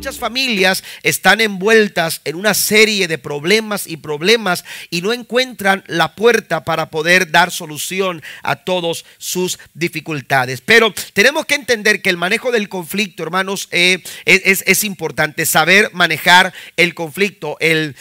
muchas familias están envueltas en una serie de problemas y no encuentran la puerta para poder dar solución a todas sus dificultades. Pero tenemos que entender que el manejo del conflicto, hermanos, es importante saber manejar el conflicto. El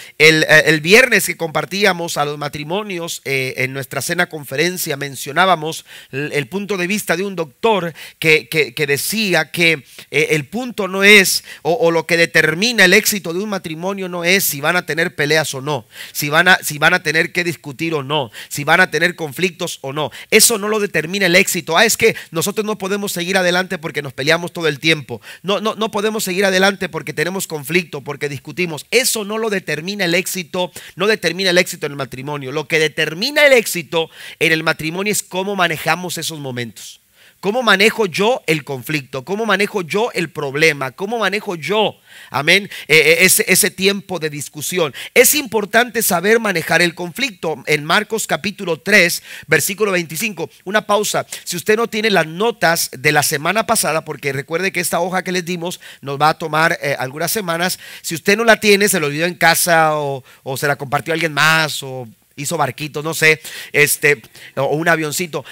viernes que compartíamos a los matrimonios en nuestra cena conferencia, mencionábamos el punto de vista de un doctor que decía que el punto no es, o lo que determina el éxito de un matrimonio no es si van a tener peleas o no, si van a tener que discutir o no, si van a tener conflictos o no. Eso no lo determina el éxito. Es que nosotros no podemos seguir adelante porque nos peleamos todo el tiempo. No podemos seguir adelante porque tenemos conflicto, porque discutimos. Eso no lo determina el éxito, no determina el éxito en el matrimonio. Lo que determina el éxito en el matrimonio es cómo manejamos esos momentos. ¿Cómo manejo yo el conflicto? ¿Cómo manejo yo el problema? ¿Cómo manejo yo, amén, ese tiempo de discusión? Es importante saber manejar el conflicto. En Marcos capítulo 3, versículo 25, una pausa. Si usted no tiene las notas de la semana pasada, porque recuerde que esta hoja que les dimos nos va a tomar algunas semanas. Si usted no la tiene, se lo olvidó en casa o se la compartió a alguien más o hizo barquitos, no sé, o un avioncito,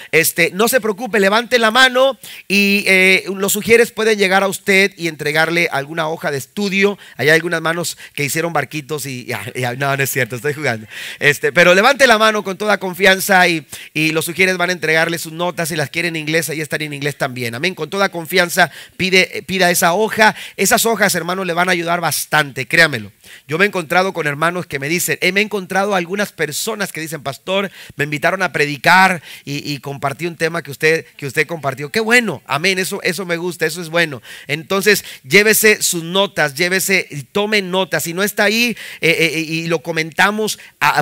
no se preocupe, levante la mano y los sugieres pueden llegar a usted y entregarle alguna hoja de estudio. Hay algunas manos que hicieron barquitos y no es cierto, estoy jugando. Pero levante la mano con toda confianza y los sugieres van a entregarle sus notas. Si las quieren en inglés, ahí están en inglés también. Amén. Con toda confianza pida esa hoja. Esas hojas, hermanos, le van a ayudar bastante, créamelo. Yo me he encontrado con hermanos que me dicen, me he encontrado algunas personas que dicen: pastor, me invitaron a predicar y compartí un tema que usted compartió. Qué bueno, amén, eso me gusta, eso es bueno. Entonces llévese sus notas, tome notas. Si no está ahí y lo comentamos,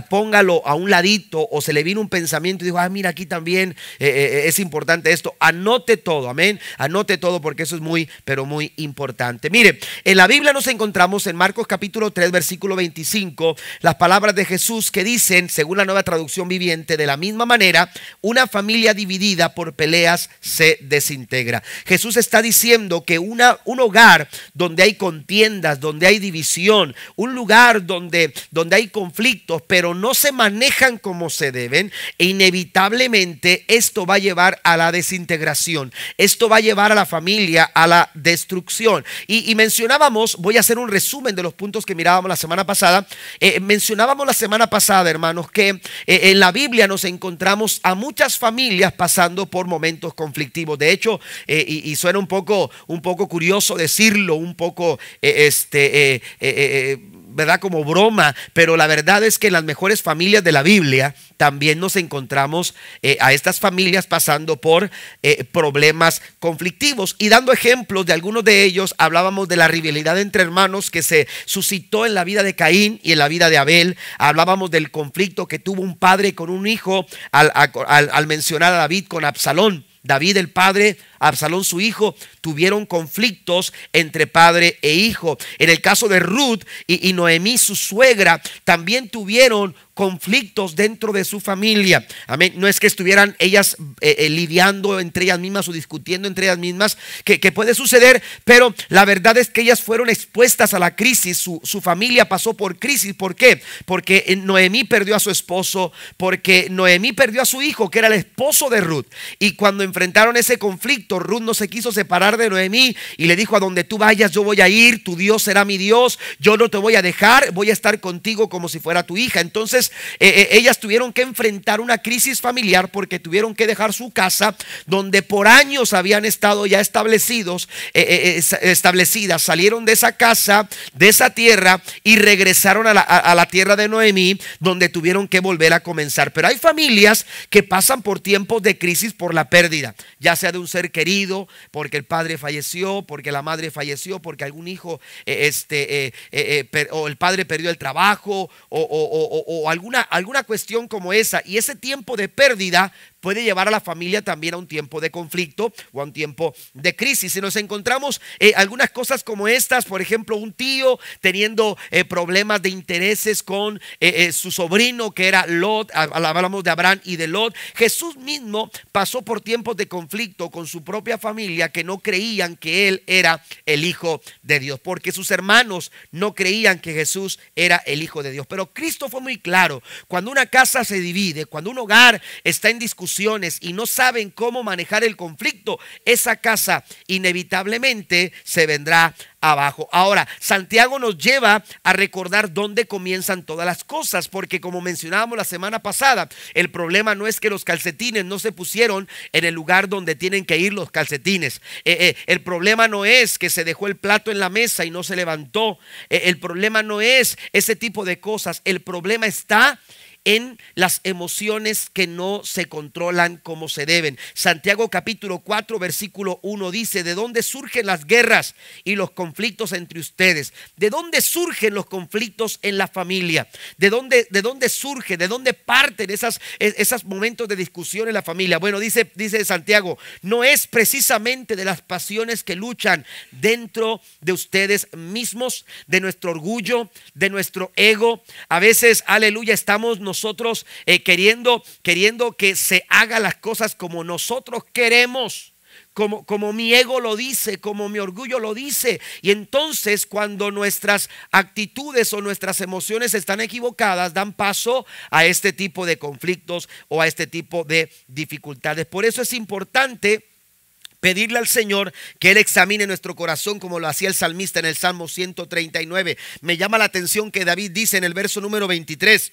póngalo a un ladito, o se le vino un pensamiento y dijo: mira, aquí también es importante esto. Anote todo, amén, anote todo, porque eso es muy, pero muy importante. Mire, en la Biblia nos encontramos en Marcos capítulo 3, versículo 25, las palabras de Jesús que dicen, según la Nueva Traducción Viviente: de la misma manera, una familia dividida por peleas se desintegra. Jesús está diciendo que un hogar donde hay contiendas, donde hay división, un lugar donde hay conflictos, pero no se manejan como se deben, e inevitablemente esto va a llevar a la desintegración. Esto va a llevar a la familia a la destrucción. Y mencionábamos, voy a hacer un resumen de los puntos que mirábamos la semana pasada. Mencionábamos la semana pasada, hermanos, que en la Biblia nos encontramos a muchas familias pasando por momentos conflictivos. De hecho, y suena un poco curioso decirlo, un poco ¿verdad?, como broma, pero la verdad es que en las mejores familias de la Biblia también nos encontramos a estas familias pasando por problemas conflictivos. Y dando ejemplos de algunos de ellos, hablábamos de la rivalidad entre hermanos que se suscitó en la vida de Caín y en la vida de Abel. Hablábamos del conflicto que tuvo un padre con un hijo al mencionar a David con Absalón. David el padre, Absalón su hijo, tuvieron conflictos entre padre e hijo. En el caso de Ruth y Noemí su suegra, también tuvieron conflictos dentro de su familia. Amén. No es que estuvieran ellas lidiando entre ellas mismas o discutiendo entre ellas mismas, que puede suceder, pero la verdad es que ellas fueron expuestas a la crisis. Su familia pasó por crisis. ¿Por qué? Porque Noemí perdió a su esposo, porque Noemí perdió a su hijo, que era el esposo de Ruth. Y cuando enfrentaron ese conflicto, Ruth no se quiso separar de Noemí y le dijo: a donde tú vayas yo voy a ir, tu Dios será mi Dios, yo no te voy a dejar, voy a estar contigo como si fuera tu hija. Entonces ellas tuvieron que enfrentar una crisis familiar porque tuvieron que dejar su casa donde por años habían estado ya establecidas. Salieron de esa casa, de esa tierra, y regresaron a la tierra de Noemí, donde tuvieron que volver a comenzar. Pero hay familias que pasan por tiempos de crisis por la pérdida, ya sea de un ser querido, porque el padre falleció, porque la madre falleció, porque algún hijo o el padre perdió el trabajo, o alguna cuestión como esa. Y ese tiempo de pérdida puede llevar a la familia también a un tiempo de conflicto o a un tiempo de crisis. Si nos encontramos algunas cosas como estas, por ejemplo, un tío teniendo problemas de intereses con su sobrino que era Lot, hablamos de Abraham y de Lot. Jesús mismo pasó por tiempos de conflicto con su propia familia que no creían que él era el Hijo de Dios, porque sus hermanos no creían que Jesús era el Hijo de Dios. Pero Cristo fue muy claro: cuando una casa se divide, cuando un hogar está en discusiones y no saben cómo manejar el conflicto, esa casa inevitablemente se vendrá abajo. Ahora, Santiago nos lleva a recordar dónde comienzan todas las cosas, porque como mencionábamos la semana pasada, el problema no es que los calcetines no se pusieron en el lugar donde tienen que ir los calcetines. El problema no es que se dejó el plato en la mesa y no se levantó. El problema no es ese tipo de cosas. El problema está en las emociones que no se controlan como se deben. Santiago capítulo 4 versículo 1 dice: ¿de dónde surgen las guerras y los conflictos entre ustedes? ¿De dónde surgen los conflictos en la familia? ¿De dónde surge? ¿De dónde parten esos momentos de discusión en la familia? Bueno, dice Santiago, no es precisamente de las pasiones que luchan dentro de ustedes mismos, de nuestro orgullo, de nuestro ego. A veces, aleluya, estamos nosotros queriendo que se hagan las cosas como nosotros queremos, como mi ego lo dice, como mi orgullo lo dice. Y entonces, cuando nuestras actitudes o nuestras emociones están equivocadas, dan paso a este tipo de conflictos o a este tipo de dificultades. Por eso es importante pedirle al Señor que Él examine nuestro corazón, como lo hacía el salmista en el Salmo 139. Me llama la atención que David dice en el verso número 23: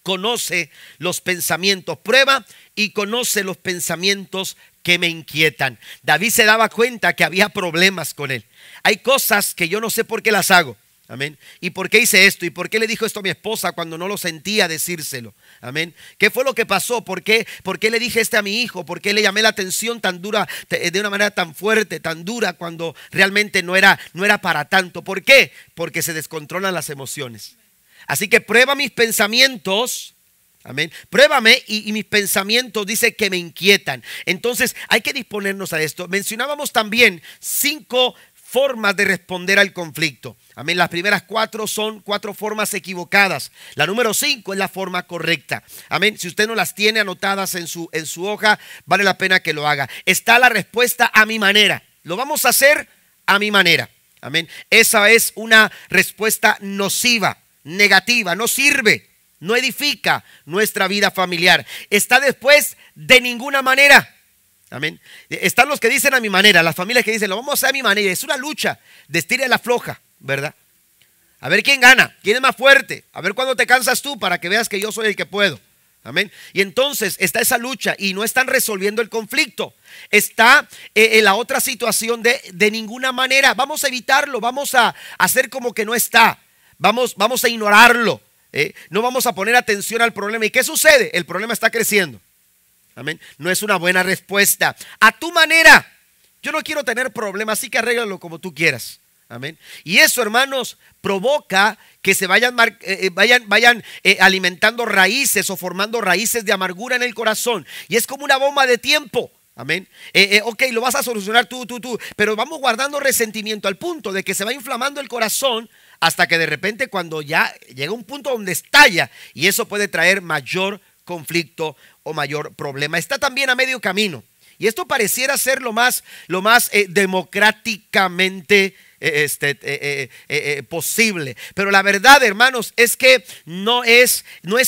conoce los pensamientos, prueba y conoce los pensamientos que me inquietan. David se daba cuenta que había problemas con él. Hay cosas que yo no sé por qué las hago. Amén. ¿Y por qué hice esto? ¿Y por qué le dijo esto a mi esposa cuando no lo sentía decírselo? Amén. ¿Qué fue lo que pasó? ¿Por qué le dije a mi hijo? ¿Por qué le llamé la atención tan dura, de una manera tan fuerte, tan dura, cuando realmente no era para tanto? ¿Por qué? Porque se descontrolan las emociones. Así que prueba mis pensamientos. Amén. Pruébame y mis pensamientos, dice, que me inquietan. Entonces hay que disponernos a esto. Mencionábamos también 5 formas de responder al conflicto. Amén. Las primeras 4 son 4 formas equivocadas. La número 5 es la forma correcta. Amén. Si usted no las tiene anotadas en su hoja, vale la pena que lo haga. Está la respuesta: a mi manera. Lo vamos a hacer a mi manera. Amén. Esa es una respuesta nociva, negativa, no sirve, no edifica nuestra vida familiar. Está después: de ninguna manera. Amén. Están los que dicen a mi manera, las familias que dicen lo vamos a hacer a mi manera. Es una lucha de estira y la floja, ¿verdad? A ver quién gana, quién es más fuerte, a ver cuándo te cansas tú para que veas que yo soy el que puedo. Amén. Y entonces está esa lucha y no están resolviendo el conflicto. Está en la otra situación de ninguna manera. Vamos a evitarlo, vamos a hacer como que no está. Vamos a ignorarlo. No vamos a poner atención al problema. ¿Y qué sucede? El problema está creciendo. Amén. No es una buena respuesta. A tu manera. Yo no quiero tener problemas, así que arréglalo como tú quieras. Amén. Y eso, hermanos, provoca que se vayan alimentando raíces o formando raíces de amargura en el corazón. Y es como una bomba de tiempo. Amén. Ok, lo vas a solucionar tú. Pero vamos guardando resentimiento al punto de que se va inflamando el corazón, hasta que de repente, cuando ya llega un punto donde estalla, y eso puede traer mayor conflicto o mayor problema. Está también a medio camino. Y esto pareciera ser lo más democráticamente posible. Pero la verdad, hermanos, es que no es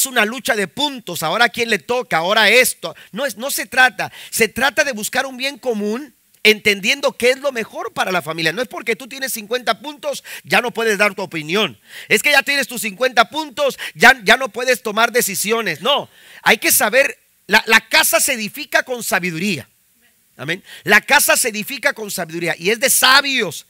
una lucha de puntos. Ahora a quién le toca, ahora esto. No se trata. Se trata de buscar un bien común, entendiendo qué es lo mejor para la familia. No es porque tú tienes 50 puntos, ya no puedes dar tu opinión. Es que ya tienes tus 50 puntos, ya no puedes tomar decisiones. No, hay que saber, la casa se edifica con sabiduría. Amén. La casa se edifica con sabiduría y es de sabios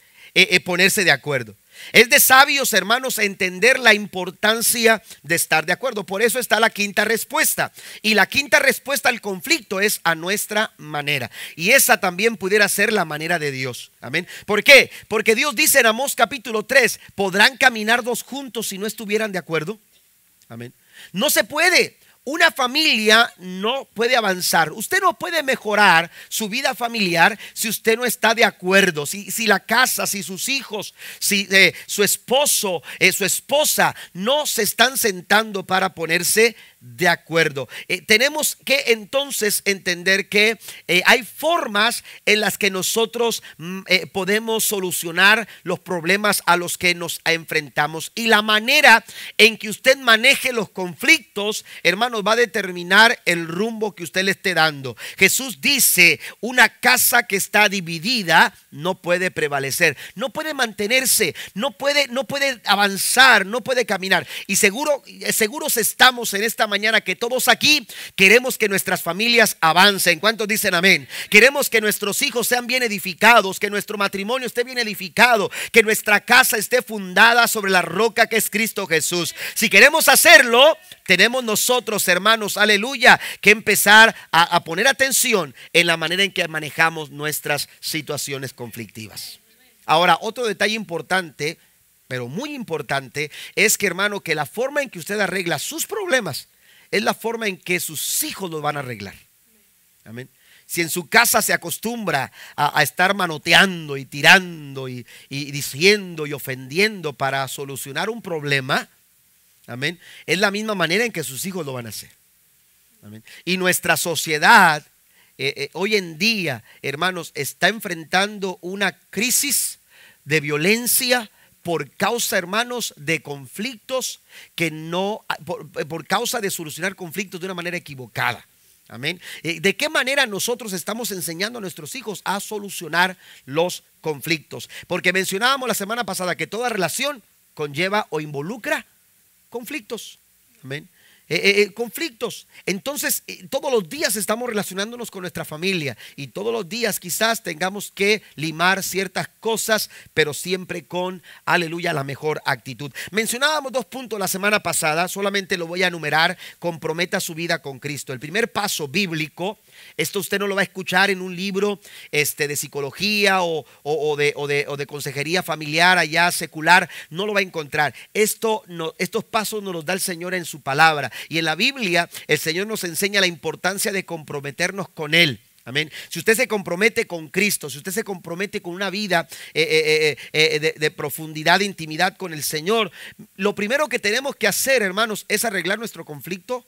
ponerse de acuerdo. Es de sabios, hermanos, entender la importancia de estar de acuerdo. Por eso está la quinta respuesta. Y la quinta respuesta al conflicto es: a nuestra manera. Y esa también pudiera ser la manera de Dios. Amén. ¿Por qué? Porque Dios dice en Amós capítulo 3: ¿podrán caminar 2 juntos si no estuvieran de acuerdo? Amén. No se puede. Una familia no puede avanzar. Usted no puede mejorar su vida familiar si usted no está de acuerdo. Si la casa, si sus hijos, si su esposo, su esposa no se están sentando para ponerse de acuerdo. Tenemos que entonces entender que hay formas en las que nosotros podemos solucionar los problemas a los que nos enfrentamos. Y la manera en que usted maneje los conflictos, hermanos, va a determinar el rumbo que usted le esté dando. Jesús dice, una casa que está dividida no puede prevalecer, no puede mantenerse, no puede avanzar, no puede caminar. Y seguros estamos en esta mañana que todos aquí queremos que nuestras familias avancen. ¿Cuántos dicen amén? Queremos que nuestros hijos sean bien edificados, que nuestro matrimonio esté bien edificado, que nuestra casa esté fundada sobre la roca que es Cristo Jesús. Si queremos hacerlo, tenemos nosotros, hermanos, aleluya, que empezar a poner atención en la manera en que manejamos nuestras situaciones conflictivas. Ahora, otro detalle importante, pero muy importante, es que, hermano, que la forma en que usted arregla sus problemas es la forma en que sus hijos los van a arreglar. Amén. Si en su casa se acostumbra a estar manoteando y tirando y diciendo y ofendiendo para solucionar un problema, amén, es la misma manera en que sus hijos lo van a hacer. Amén. Y nuestra sociedad hoy en día, hermanos, está enfrentando una crisis de violencia por causa, hermanos, de conflictos que no, por causa de solucionar conflictos de una manera equivocada. Amén. ¿De qué manera nosotros estamos enseñando a nuestros hijos a solucionar los conflictos? Porque mencionábamos la semana pasada que toda relación conlleva o involucra conflictos. Amén. Conflictos. Entonces, todos los días estamos relacionándonos con nuestra familia y todos los días quizás tengamos que limar ciertas cosas, pero siempre con, aleluya, la mejor actitud. Mencionábamos 2 puntos la semana pasada, solamente lo voy a enumerar. Comprometa su vida con Cristo. El primer paso bíblico, esto usted no lo va a escuchar en un libro de psicología o de consejería familiar allá secular, no lo va a encontrar. Estos pasos nos los da el Señor en su palabra. Y en la Biblia el Señor nos enseña la importancia de comprometernos con Él. Amén. Si usted se compromete con Cristo, si usted se compromete con una vida de profundidad, de intimidad con el Señor, lo primero que tenemos que hacer, hermanos, es arreglar nuestro conflicto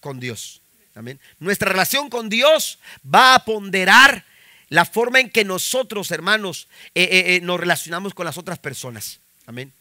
con Dios. Amén. Nuestra relación con Dios va a ponderar la forma en que nosotros, hermanos, nos relacionamos con las otras personas. Amén.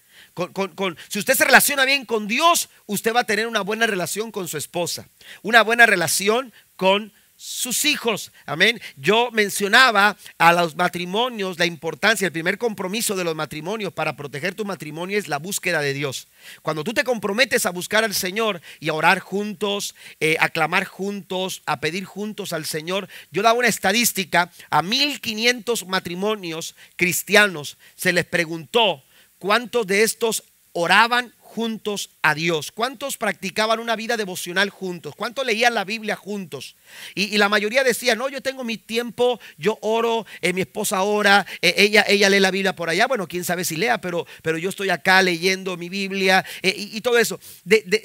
Si usted se relaciona bien con Dios, usted va a tener una buena relación con su esposa, una buena relación con sus hijos. Amén. Yo mencionaba a los matrimonios la importancia, el primer compromiso de los matrimonios para proteger tu matrimonio es la búsqueda de Dios. Cuando tú te comprometes a buscar al Señor y a orar juntos, a clamar juntos, a pedir juntos al Señor, yo daba una estadística: a 1,500 matrimonios cristianos se les preguntó ¿cuántos de estos oraban juntos a Dios? ¿Cuántos practicaban una vida devocional juntos? ¿Cuántos leían la Biblia juntos? Y la mayoría decía, no, yo tengo mi tiempo, yo oro, mi esposa ora, ella lee la Biblia por allá. Bueno, quién sabe si lea, pero yo estoy acá leyendo mi Biblia y todo eso.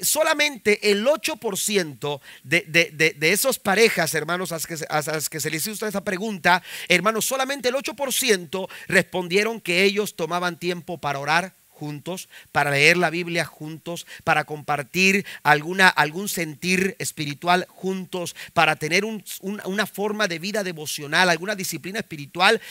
Solamente el 8% de esas parejas, hermanos, a las que se les hizo esa pregunta, hermanos, solamente el 8% respondieron que ellos tomaban tiempo para orar juntos, para leer la Biblia juntos, para compartir algún sentir espiritual juntos, para tener una forma de vida devocional, alguna disciplina espiritual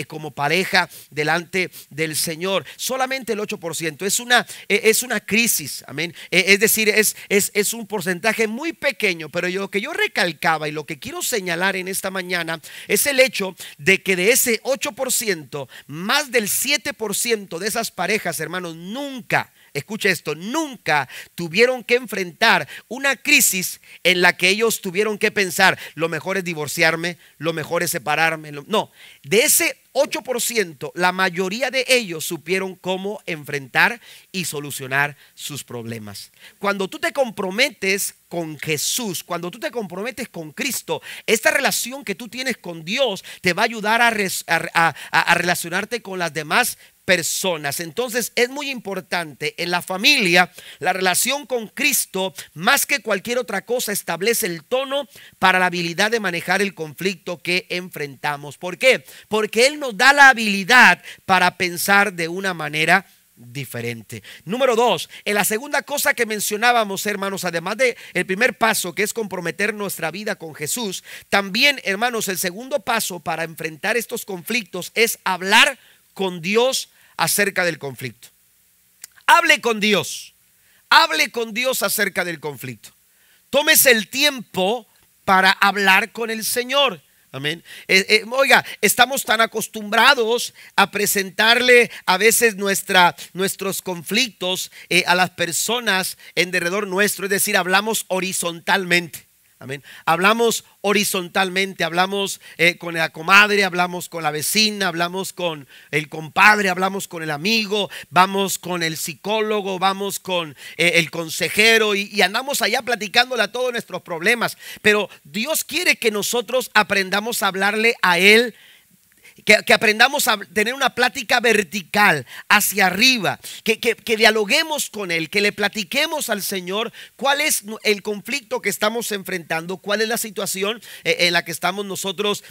como pareja delante del Señor. Solamente el 8%. Es una crisis, amén. Es decir, es un porcentaje muy pequeño, pero lo que yo recalcaba y lo que quiero señalar en esta mañana es el hecho de que de ese 8%, más del 7% de esas parejas, hermanos, nunca, escuche esto, nunca tuvieron que enfrentar una crisis en la que ellos tuvieron que pensar, lo mejor es divorciarme, lo mejor es separarme. No, de ese 8%, la mayoría de ellos supieron cómo enfrentar y solucionar sus problemas. Cuando tú te comprometes con Jesús, cuando tú te comprometes con Cristo, esta relación que tú tienes con Dios te va a ayudar a relacionarte con las demás personas. Entonces es muy importante en la familia. La relación con Cristo, más que cualquier otra cosa, establece el tono para la habilidad de manejar el conflicto que enfrentamos. ¿Por qué? Porque Él nos da la habilidad para pensar de una manera diferente. Número 2, en la segunda cosa que mencionábamos, hermanos, además de el primer paso, que es comprometer nuestra vida con Jesús, también, hermanos, el segundo paso para enfrentar estos conflictos es hablar con Dios acerca del conflicto. Hable con Dios acerca del conflicto. Tómese el tiempo para hablar con el Señor. Amén. Oiga, estamos tan acostumbrados a presentarle a veces nuestros conflictos a las personas en derredor nuestro, es decir, hablamos horizontalmente. Amén. Hablamos horizontalmente, hablamos con la comadre, hablamos con la vecina, hablamos con el compadre, hablamos con el amigo, vamos con el psicólogo, vamos con el consejero y andamos allá platicándole a todos nuestros problemas. Pero Dios quiere que nosotros aprendamos a hablarle a Él. Que aprendamos a tener una plática vertical hacia arriba, que dialoguemos con Él, que le platiquemos al Señor cuál es el conflicto que estamos enfrentando, cuál es la situación en la que estamos nosotros,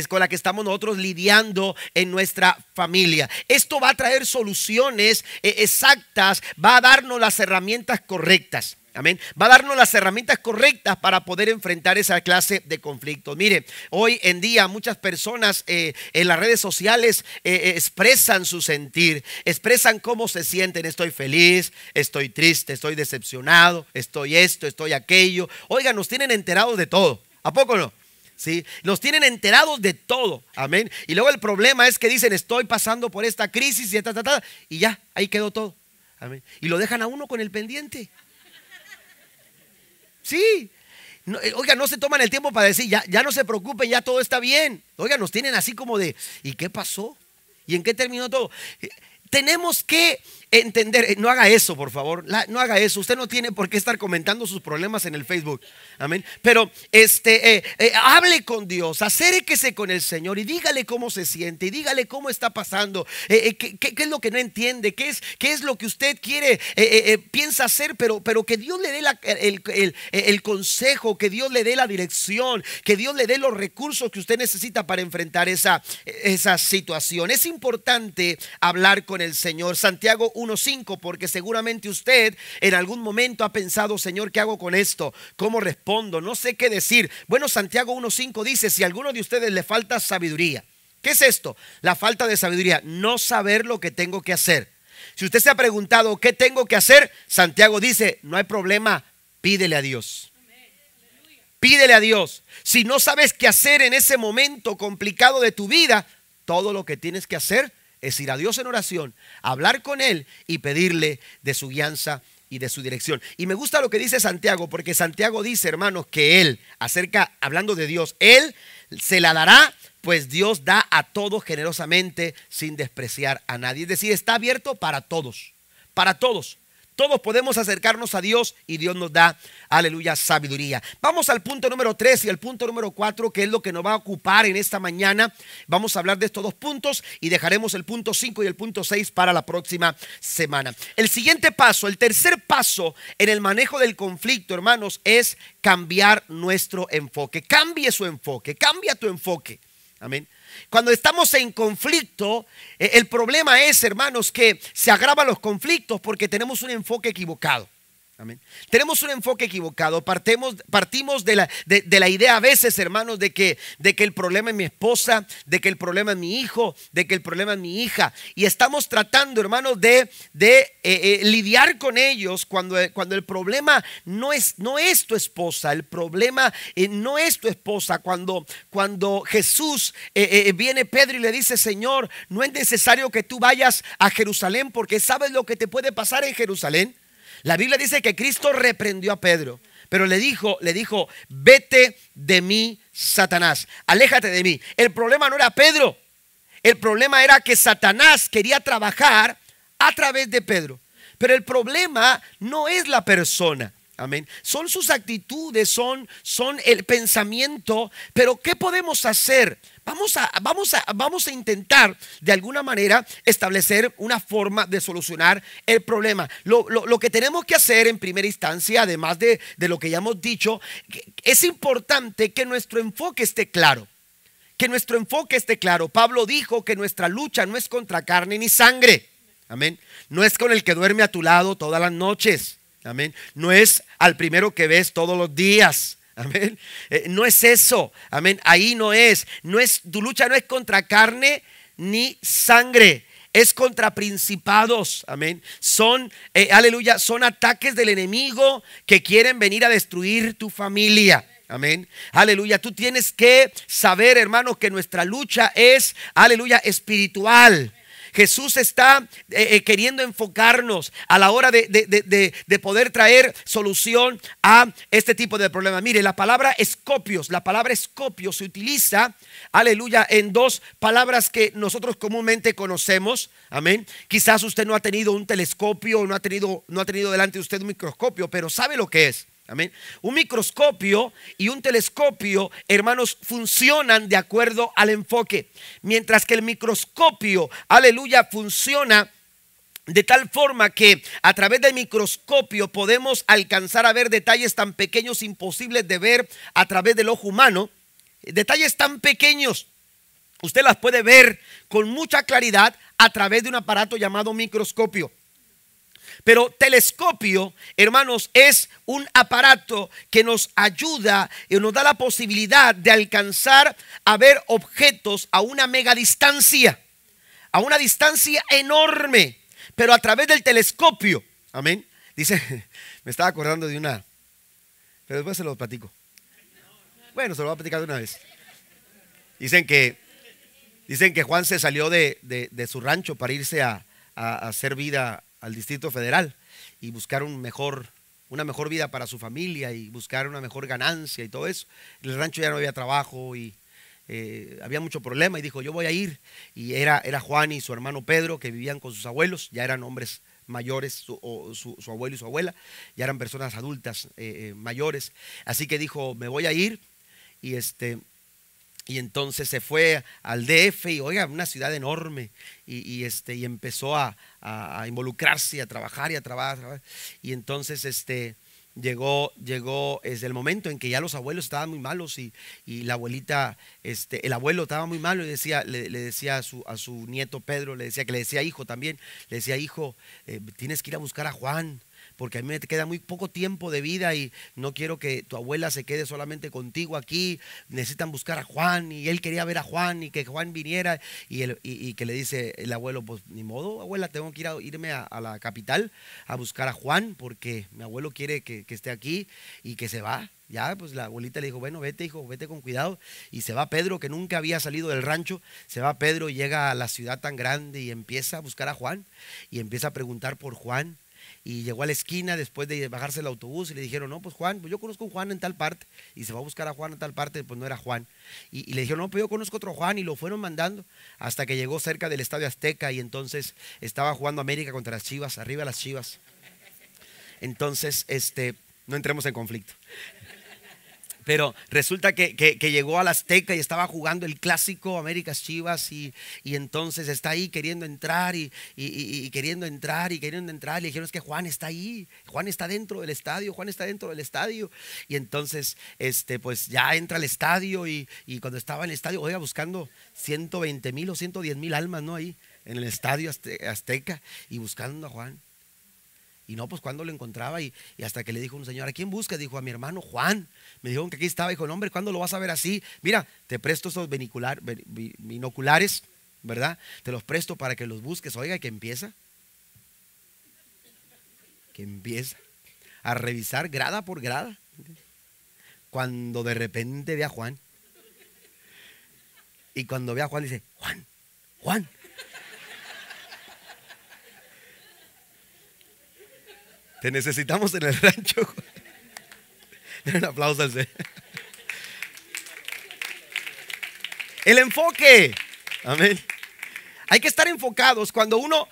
con la que estamos nosotros lidiando en nuestra familia. Esto va a traer soluciones exactas, va a darnos las herramientas correctas. Amén. Va a darnos las herramientas correctas para poder enfrentar esa clase de conflictos. Mire, hoy en día muchas personas en las redes sociales expresan su sentir, expresan cómo se sienten. Estoy feliz, estoy triste, estoy decepcionado, estoy esto, estoy aquello. Oiga, nos tienen enterados de todo. ¿A poco no? Sí, nos tienen enterados de todo. Amén. Y luego el problema es que dicen, estoy pasando por esta crisis y ya, ahí quedó todo. Amén. Y lo dejan a uno con el pendiente. Sí, no, oiga, no se toman el tiempo para decir, ya no se preocupen, ya todo está bien. Oiga, nos tienen así como de, ¿y qué pasó? ¿Y en qué terminó todo? Tenemos que entender, no haga eso, por favor, no haga eso. Usted no tiene por qué estar comentando sus problemas en el Facebook. Amén. Pero hable con Dios, acérquese con el Señor y dígale cómo se siente y dígale cómo está pasando, qué es lo que no entiende, qué es lo que usted quiere, piensa hacer, pero que Dios le dé el consejo, que Dios le dé la dirección, que Dios le dé los recursos que usted necesita para enfrentar esa situación. Es importante hablar con el Señor. Santiago 1:5, porque seguramente usted en algún momento ha pensado, Señor, ¿qué hago con esto? ¿Cómo respondo? No sé qué decir. Bueno, Santiago 1:5 dice, si a alguno de ustedes le falta sabiduría. ¿Qué es esto? La falta de sabiduría, no saber lo que tengo que hacer. Si usted se ha preguntado, ¿qué tengo que hacer? Santiago dice, no hay problema, pídele a Dios. Pídele a Dios. Si no sabes qué hacer en ese momento complicado de tu vida, todo lo que tienes que hacer es ir a Dios en oración, hablar con Él y pedirle de su guianza y de su dirección. Y me gusta lo que dice Santiago, porque Santiago dice, hermanos, que Él, hablando de Dios, Él se la dará, pues Dios da a todos generosamente sin despreciar a nadie. Es decir, está abierto para todos, para todos. Todos podemos acercarnos a Dios y Dios nos da, aleluya, sabiduría. Vamos al punto número 3 y el punto número 4, que es lo que nos va a ocupar en esta mañana. Vamos a hablar de estos dos puntos y dejaremos el punto 5 y el punto 6 para la próxima semana. El siguiente paso, el tercer paso en el manejo del conflicto, hermanos, es cambiar nuestro enfoque. Cambie su enfoque, cambia tu enfoque. Amén. Cuando estamos en conflicto, el problema es, hermanos, que se agravan los conflictos porque tenemos un enfoque equivocado. Amén. Tenemos un enfoque equivocado. Partimos de la idea a veces, hermanos, de que el problema es mi esposa, de que el problema es mi hijo, de que el problema es mi hija. Y estamos tratando, hermanos, de lidiar con ellos cuando el problema no es tu esposa. El problema no es tu esposa. Cuando Jesús viene Pedro y le dice, Señor, no es necesario que tú vayas a Jerusalén porque sabes lo que te puede pasar en Jerusalén. La Biblia dice que Cristo reprendió a Pedro, pero le dijo, vete de mí, Satanás, aléjate de mí. El problema no era Pedro, el problema era que Satanás quería trabajar a través de Pedro. Pero el problema no es la persona, Amén. Son sus actitudes, son el pensamiento. Pero ¿qué podemos hacer? Vamos a intentar de alguna manera establecer una forma de solucionar el problema. Lo que tenemos que hacer en primera instancia, además de lo que ya hemos dicho, es importante que nuestro enfoque esté claro. Que nuestro enfoque esté claro. Pablo dijo que nuestra lucha no es contra carne ni sangre. Amén. No es con el que duerme a tu lado todas las noches. Amén. No es al primero que ves todos los días. Amén. No es eso. Amén. Ahí no es. Tu lucha no es contra carne ni sangre. Es contra principados. Amén. Aleluya, son ataques del enemigo que quieren venir a destruir tu familia. Amén. Aleluya. Tú tienes que saber, hermano, que nuestra lucha es, aleluya, espiritual. Jesús está queriendo enfocarnos a la hora de poder traer solución a este tipo de problemas. Mire, la palabra escopios se utiliza, aleluya, en dos palabras que nosotros comúnmente conocemos. Amén. Quizás usted no ha tenido un telescopio, no ha tenido delante de usted un microscopio, pero sabe lo que es. Amén. Un microscopio y un telescopio, hermanos, funcionan de acuerdo al enfoque. Mientras que el microscopio, aleluya, funciona de tal forma que a través del microscopio podemos alcanzar a ver detalles tan pequeños, imposibles de ver a través del ojo humano. Detalles tan pequeños, usted las puede ver con mucha claridad a través de un aparato llamado microscopio. Pero telescopio, hermanos, es un aparato que nos ayuda y nos da la posibilidad de alcanzar a ver objetos a una mega distancia, a una distancia enorme, pero a través del telescopio. Amén. Dice, me estaba acordando de una, pero después se lo platico. Bueno, se lo voy a platicar de una vez. Dicen que Juan se salió de su rancho para irse a hacer vida al Distrito Federal y buscar una mejor vida para su familia y buscar una mejor ganancia y todo eso. En el rancho ya no había trabajo y había mucho problema y dijo, yo voy a ir. Y era Juan y su hermano Pedro, que vivían con sus abuelos, ya eran hombres mayores, su abuelo y su abuela, ya eran personas adultas mayores. Así que dijo, me voy a ir. Y entonces se fue al DF y oiga, una ciudad enorme y empezó a involucrarse, a trabajar. Y entonces llegó desde el momento en que ya los abuelos estaban muy malos y la abuelita, el abuelo estaba muy malo y le decía a su nieto Pedro, le decía hijo también, le decía hijo, tienes que ir a buscar a Juan. Porque a mí me queda muy poco tiempo de vida y no quiero que tu abuela se quede solamente contigo aquí. Necesitan buscar a Juan y él quería ver a Juan y que Juan viniera. Y que le dice el abuelo, pues ni modo, abuela, tengo que irme a la capital a buscar a Juan porque mi abuelo quiere que esté aquí y que se va. Ya, pues la abuelita le dijo, bueno, vete hijo, vete con cuidado. Y se va Pedro, que nunca había salido del rancho. Se va Pedro y llega a la ciudad tan grande y empieza a buscar a Juan y empieza a preguntar por Juan. Y llegó a la esquina después de bajarse el autobús y le dijeron, no, pues Juan, pues yo conozco a un Juan en tal parte. Y se va a buscar a Juan en tal parte, pues no era Juan. Y le dijeron, no, pues yo conozco otro Juan. Y lo fueron mandando hasta que llegó cerca del Estadio Azteca. Y entonces estaba jugando América contra las Chivas, arriba las Chivas. Entonces, no entremos en conflicto. Pero resulta que llegó al Azteca y estaba jugando el clásico Américas Chivas y entonces está ahí queriendo entrar y queriendo entrar. Y le dijeron, es que Juan está ahí, Juan está dentro del estadio. Y entonces pues ya entra al estadio y cuando estaba en el estadio, oiga, buscando 120,000 o 110,000 almas, ¿no? Ahí en el estadio Azteca y buscando a Juan. Y no, pues cuando lo encontraba y hasta que le dijo un señor, ¿a quién busca? Dijo, a mi hermano Juan. Me dijeron que aquí estaba. Dijo, no hombre, ¿cuándo lo vas a ver así? Mira, te presto esos binoculares, ¿verdad? Te los presto para que los busques. Oiga, que empieza a revisar grada por grada. Cuando de repente ve a Juan. Y cuando ve a Juan dice, Juan. Te necesitamos en el rancho. Den un aplauso al Señor. El enfoque. Amén. Hay que estar enfocados. Cuando uno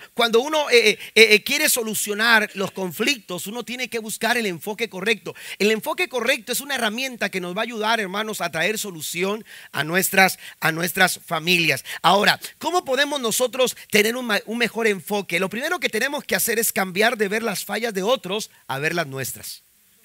quiere solucionar los conflictos, uno tiene que buscar el enfoque correcto. El enfoque correcto es una herramienta que nos va a ayudar, hermanos, a traer solución a nuestras familias. Ahora, ¿cómo podemos nosotros tener un mejor enfoque? Lo primero que tenemos que hacer es cambiar de ver las fallas de otros a ver las nuestras.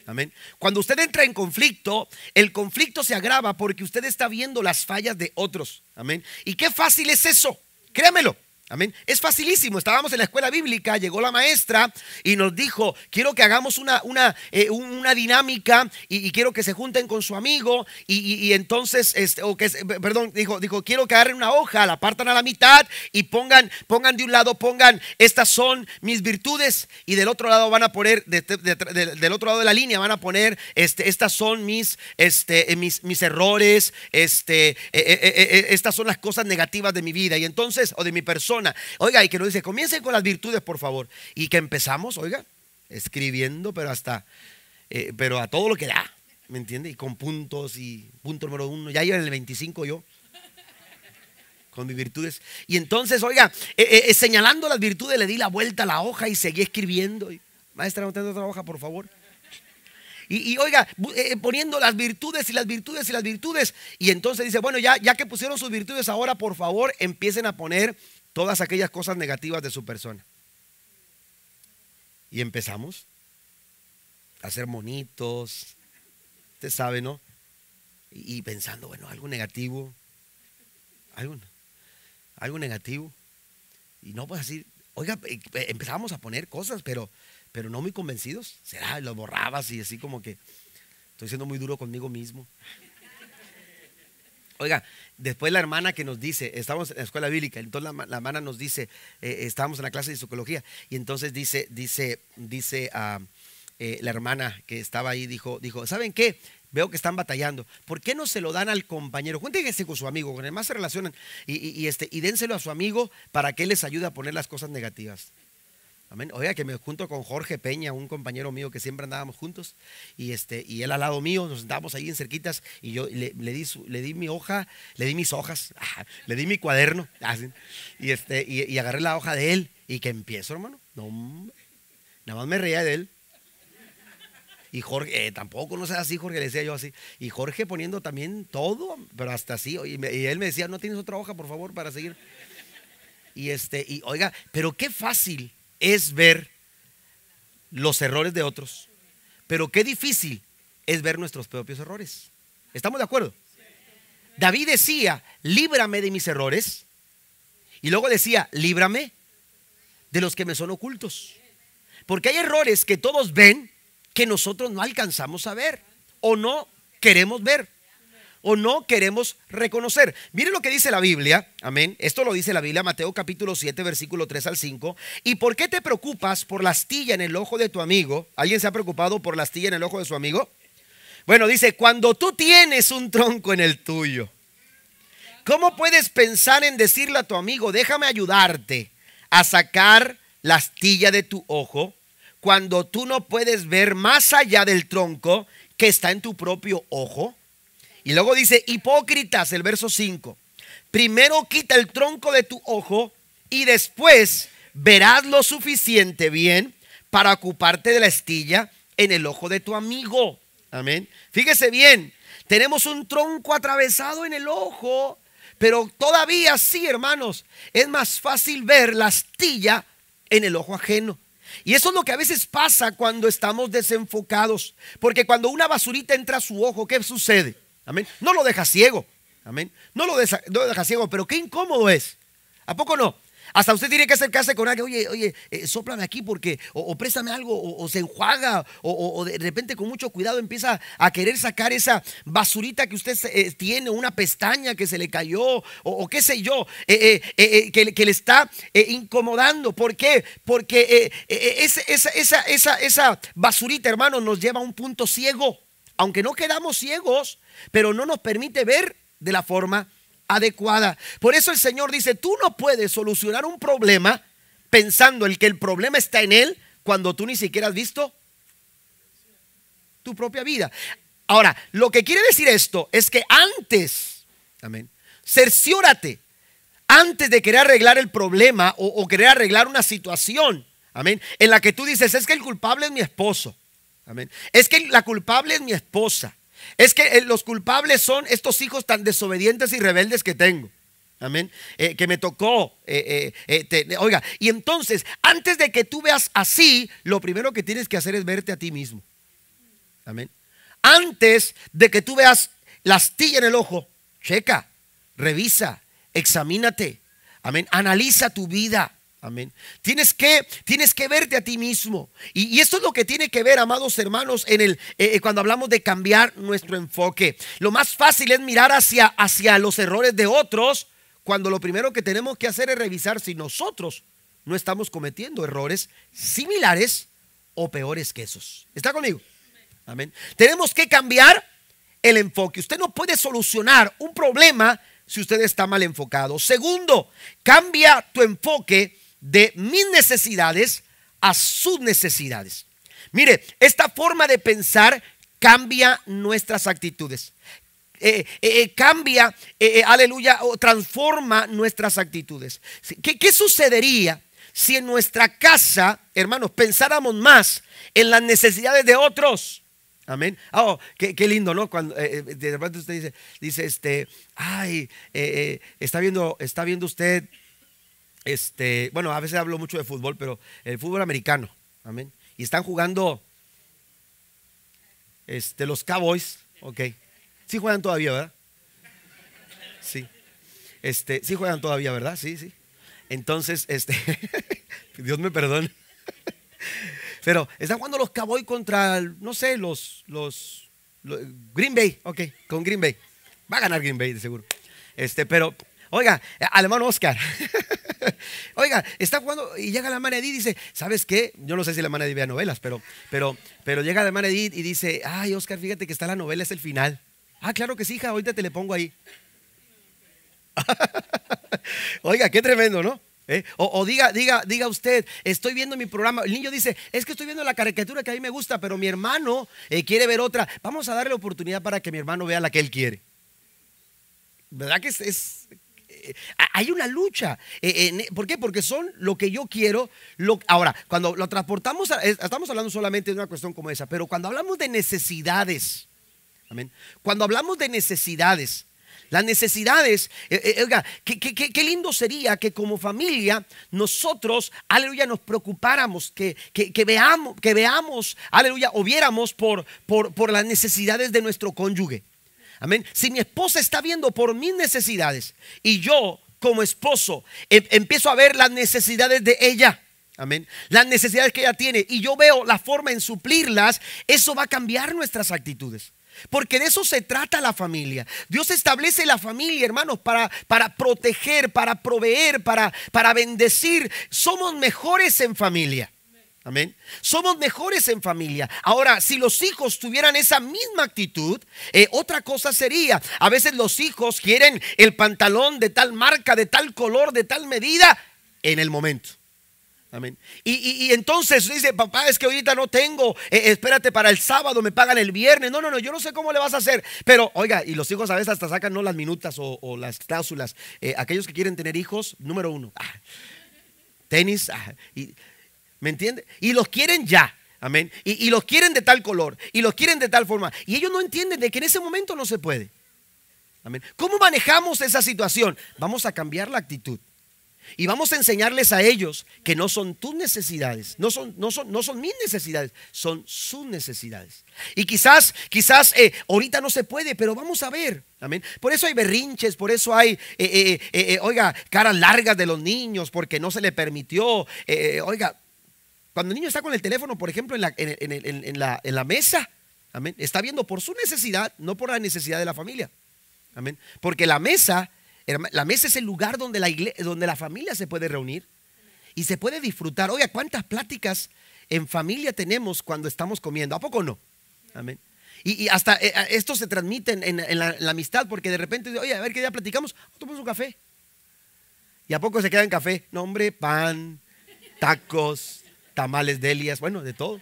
Amén. Cuando usted entra en conflicto, el conflicto se agrava porque usted está viendo las fallas de otros. Amén. Y qué fácil es eso. Créamelo. Amén. Es facilísimo. Estábamos en la escuela bíblica, llegó la maestra y nos dijo: quiero que hagamos una dinámica y quiero que se junten con su amigo y entonces, dijo, quiero que agarren una hoja, la partan a la mitad y pongan de un lado, estas son mis virtudes, y del otro lado van a poner, del otro lado de la línea van a poner, estas son mis errores, estas son las cosas negativas de mi vida y entonces, o de mi persona. Oiga, y que nos dice: comiencen con las virtudes, por favor. Y que empezamos, oiga, escribiendo, pero a todo lo que da, ¿me entiende? Y con puntos, y punto número 1, ya iba en el 25 yo, con mis virtudes. Y entonces, oiga, señalando las virtudes, le di la vuelta a la hoja y seguí escribiendo. Y, maestra, ¿no tengo otra hoja, por favor? Y oiga, poniendo las virtudes y las virtudes y las virtudes. Y entonces dice: bueno, ya que pusieron sus virtudes, ahora por favor empiecen a poner todas aquellas cosas negativas de su persona. Y empezamos a hacer monitos, usted sabe, ¿no? Y pensando, bueno, algo negativo, algo negativo. Y no, pues así, oiga, empezamos a poner cosas, pero no muy convencidos. Será, lo borrabas y así como que estoy siendo muy duro conmigo mismo. Oiga, después la hermana que nos dice, estamos en la escuela bíblica, entonces la hermana nos dice, estábamos en la clase de psicología, y entonces dice la hermana que estaba ahí, dijo, ¿saben qué? Veo que están batallando. ¿Por qué no se lo dan al compañero? Júntense con su amigo, con el más se relacionan, y dénselo a su amigo para que él les ayude a poner las cosas negativas. Amén. Oiga, que me junto con Jorge Peña, un compañero mío que siempre andábamos juntos, y él al lado mío, nos sentábamos ahí en cerquitas, y yo le di mi hoja, le di mis hojas, le di mi cuaderno, y agarré la hoja de él, y que empiezo, hermano. No, nada más me reía de él. Y Jorge, tampoco, no sea así, Jorge, le decía yo así. Y Jorge poniendo también todo, pero hasta así. Y él me decía: ¿no tienes otra hoja, por favor, para seguir? Y oiga, pero qué fácil es ver los errores de otros, pero qué difícil es ver nuestros propios errores. ¿Estamos de acuerdo? David decía: líbrame de mis errores, y luego decía: líbrame de los que me son ocultos, porque hay errores que todos ven que nosotros no alcanzamos a ver, o no queremos ver, o no queremos reconocer. Miren lo que dice la Biblia, amén. Esto lo dice la Biblia, Mateo capítulo 7, versículo 3 al 5. ¿Y por qué te preocupas por la astilla en el ojo de tu amigo? ¿Alguien se ha preocupado por la astilla en el ojo de su amigo? Bueno, dice: cuando tú tienes un tronco en el tuyo, ¿cómo puedes pensar en decirle a tu amigo: déjame ayudarte a sacar la astilla de tu ojo, cuando tú no puedes ver más allá del tronco que está en tu propio ojo? Y luego dice: hipócritas, el verso 5, primero quita el tronco de tu ojo y después verás lo suficiente bien para ocuparte de la astilla en el ojo de tu amigo. Amén. Fíjese bien, tenemos un tronco atravesado en el ojo, pero todavía sí, hermanos, es más fácil ver la astilla en el ojo ajeno. Y eso es lo que a veces pasa cuando estamos desenfocados, porque cuando una basurita entra a su ojo, ¿qué sucede? Amén. No lo deja ciego. Amén. No lo deja ciego, pero qué incómodo es. ¿A poco no? Hasta usted tiene que acercarse con alguien: oye, sóplame aquí porque, o préstame algo, o se enjuaga, o de repente con mucho cuidado empieza a querer sacar esa basurita que usted tiene, una pestaña que se le cayó, o qué sé yo, que le está incomodando. ¿Por qué? Porque esa basurita, hermano, nos lleva a un punto ciego. Aunque no quedamos ciegos, pero no nos permite ver de la forma adecuada. Por eso el Señor dice: tú no puedes solucionar un problema pensando en que el problema está en él, cuando tú ni siquiera has visto tu propia vida. Ahora, lo que quiere decir esto es que antes, amén, cerciórate antes de querer arreglar el problema o querer arreglar una situación, amén, en la que tú dices, es que el culpable es mi esposo, amén, es que la culpable es mi esposa, es que los culpables son estos hijos tan desobedientes y rebeldes que tengo. Amén, que me tocó, oiga, y entonces, antes de que tú veas así, lo primero que tienes que hacer es verte a ti mismo. Amén. Antes de que tú veas la astilla en el ojo, checa, revisa, examínate. Amén, analiza tu vida. Amén. Tienes que verte a ti mismo. Y esto es lo que tiene que ver, amados hermanos, cuando hablamos de cambiar nuestro enfoque. Lo más fácil es mirar hacia los errores de otros, cuando lo primero que tenemos que hacer es revisar si nosotros no estamos cometiendo errores similares o peores que esos. ¿Está conmigo? Amén. Tenemos que cambiar el enfoque. Usted no puede solucionar un problema si usted está mal enfocado. Segundo, cambia tu enfoque de mis necesidades a sus necesidades. Mire, esta forma de pensar cambia nuestras actitudes. Cambia, aleluya, o transforma nuestras actitudes. ¿Qué sucedería si en nuestra casa, hermanos, pensáramos más en las necesidades de otros? Amén. Oh, qué lindo, ¿no? Cuando de repente usted dice, ay, está viendo usted, bueno, a veces hablo mucho de fútbol, pero el fútbol americano, amén. Y están jugando, los Cowboys, ok. Sí juegan todavía, ¿verdad? Sí. Sí juegan todavía, ¿verdad? Sí, sí. Entonces, Dios me perdone. Pero están jugando los Cowboys contra, no sé, los Green Bay. Ok, con Green Bay. Va a ganar Green Bay, de seguro. Pero, oiga, al hermano Oscar. Oiga, está jugando y llega la hermana Edith y dice, ¿sabes qué? Yo no sé si la hermana Edith vea novelas, pero llega la hermana Edith y dice, ay, Oscar, fíjate que está la novela, es el final. Ah, claro que sí, hija, ahorita te le pongo ahí. Oiga, qué tremendo, ¿no? O diga usted, estoy viendo mi programa. El niño dice, es que estoy viendo la caricatura que a mí me gusta, pero mi hermano quiere ver otra. Vamos a darle oportunidad para que mi hermano vea la que él quiere. ¿Verdad que hay una lucha? ¿Por qué? Porque son lo que yo quiero. Ahora, cuando lo transportamos, estamos hablando solamente de una cuestión como esa, pero cuando hablamos de necesidades, amén. Cuando hablamos de necesidades, las necesidades, oiga, qué lindo sería que como familia nosotros, aleluya, nos preocupáramos, que veamos, aleluya, o viéramos por las necesidades de nuestro cónyuge. Amén. Si mi esposa está viendo por mis necesidades y yo como esposo empiezo a ver las necesidades de ella, amén, las necesidades que ella tiene, y yo veo la forma en suplirlas, eso va a cambiar nuestras actitudes. Porque de eso se trata la familia. Dios establece la familia, hermanos, para proteger, para proveer, para bendecir. Somos mejores en familia. Amén. Somos mejores en familia. Ahora, si los hijos tuvieran esa misma actitud, otra cosa sería, a veces los hijos quieren el pantalón de tal marca, de tal color, de tal medida, en el momento. Amén. Y entonces dice, papá, es que ahorita no tengo, espérate para el sábado, me pagan el viernes. No, yo no sé cómo le vas a hacer. Pero oiga, y los hijos a veces hasta sacan no las minutas o las cláusulas. Aquellos que quieren tener hijos, número 1, tenis, ¿me entiende? Y los quieren ya. Amén. Y los quieren de tal color, y los quieren de tal forma, y ellos no entienden de que en ese momento no se puede. Amén. ¿Cómo manejamos esa situación? Vamos a cambiar la actitud. Y vamos a enseñarles a ellos que no son tus necesidades, no son mis necesidades, son sus necesidades. Y quizás ahorita no se puede, pero vamos a ver. Amén. Por eso hay berrinches, por eso hay, oiga, caras largas de los niños, porque no se le permitió. Oiga, cuando el niño está con el teléfono, por ejemplo, en la mesa, amén, está viendo por su necesidad, no por la necesidad de la familia. Amén. Porque la mesa es el lugar donde la familia se puede reunir y se puede disfrutar. Oiga, ¿cuántas pláticas en familia tenemos cuando estamos comiendo? ¿A poco no? Amén. Y hasta esto se transmite en la amistad, porque de repente, oye, a ver qué día platicamos, tomamos un café. ¿Y a poco se queda en café? No, hombre, pan, tacos, tamales de Elias, bueno, de todo.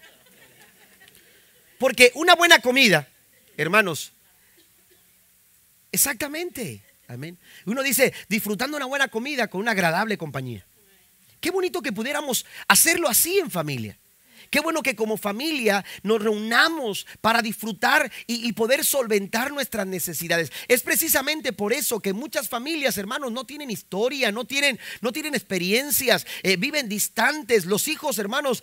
Porque una buena comida, hermanos, exactamente. Amén. Uno dice, disfrutando una buena comida con una agradable compañía. Qué bonito que pudiéramos hacerlo así en familia. Qué bueno que como familia nos reunamos para disfrutar y poder solventar nuestras necesidades. Es precisamente por eso que muchas familias, hermanos, no tienen historia, no tienen experiencias, viven distantes. Los hijos, hermanos,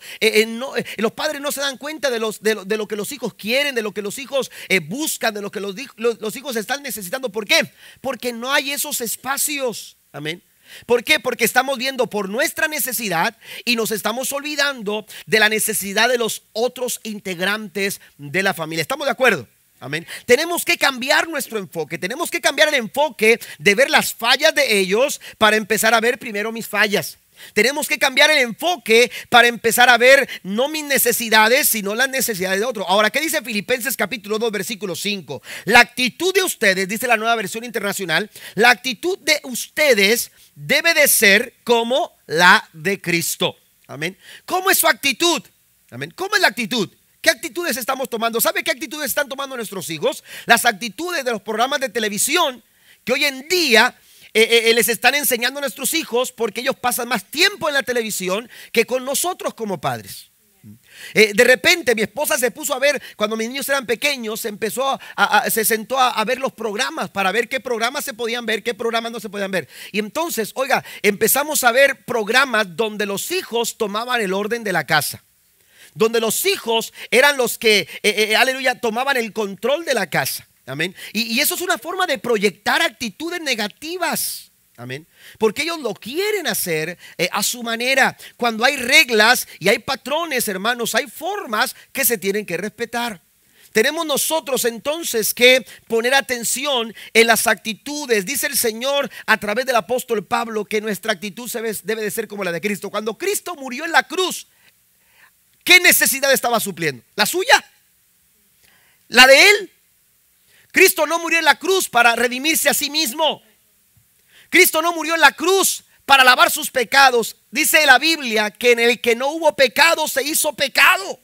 los padres no se dan cuenta de lo que los hijos quieren, de lo que los hijos buscan, de lo que los hijos están necesitando. ¿Por qué? Porque no hay esos espacios. Amén. ¿Por qué? Porque estamos viendo por nuestra necesidad y nos estamos olvidando de la necesidad de los otros integrantes de la familia. ¿Estamos de acuerdo? Amén. Tenemos que cambiar nuestro enfoque. Tenemos que cambiar el enfoque de ver las fallas de ellos para empezar a ver primero mis fallas. Tenemos que cambiar el enfoque para empezar a ver no mis necesidades, sino las necesidades de otros. Ahora, ¿qué dice Filipenses capítulo 2, versículo 5? La actitud de ustedes, dice la Nueva Versión Internacional, la actitud de ustedes debe de ser como la de Cristo. Amén. ¿Cómo es su actitud? Amén. ¿Cómo es la actitud? ¿Qué actitudes estamos tomando? ¿Sabe qué actitudes están tomando nuestros hijos? Las actitudes de los programas de televisión que hoy en día les están enseñando a nuestros hijos, porque ellos pasan más tiempo en la televisión que con nosotros como padres. De repente mi esposa se puso a ver, cuando mis niños eran pequeños, se sentó a ver los programas para ver qué programas se podían ver, qué programas no se podían ver. Y entonces, oiga, empezamos a ver programas donde los hijos tomaban el orden de la casa, donde los hijos eran los que, aleluya, tomaban el control de la casa. Amén. Y eso es una forma de proyectar actitudes negativas. Amén. Porque ellos lo quieren hacer a su manera. Cuando hay reglas y hay patrones, hermanos, hay formas que se tienen que respetar. Tenemos nosotros entonces que poner atención en las actitudes. Dice el Señor a través del apóstol Pablo que nuestra actitud debe de ser como la de Cristo. Cuando Cristo murió en la cruz, ¿qué necesidad estaba supliendo? ¿La suya? ¿La de Él? Cristo no murió en la cruz para redimirse a sí mismo. Cristo no murió en la cruz para lavar sus pecados. Dice la Biblia que en el que no hubo pecado se hizo pecado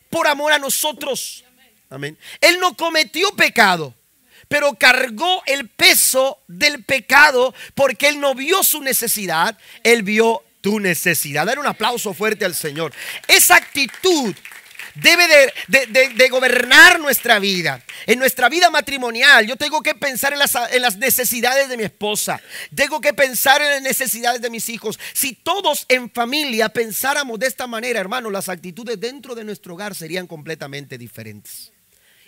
por amor a nosotros. Amén. Él no cometió pecado, pero cargó el peso del pecado porque Él no vio su necesidad, Él vio tu necesidad. Dar un aplauso fuerte al Señor. Esa actitud debe de gobernar nuestra vida. En nuestra vida matrimonial yo tengo que pensar en las necesidades de mi esposa. Tengo que pensar en las necesidades de mis hijos. Si todos en familia pensáramos de esta manera, hermanos, las actitudes dentro de nuestro hogar serían completamente diferentes.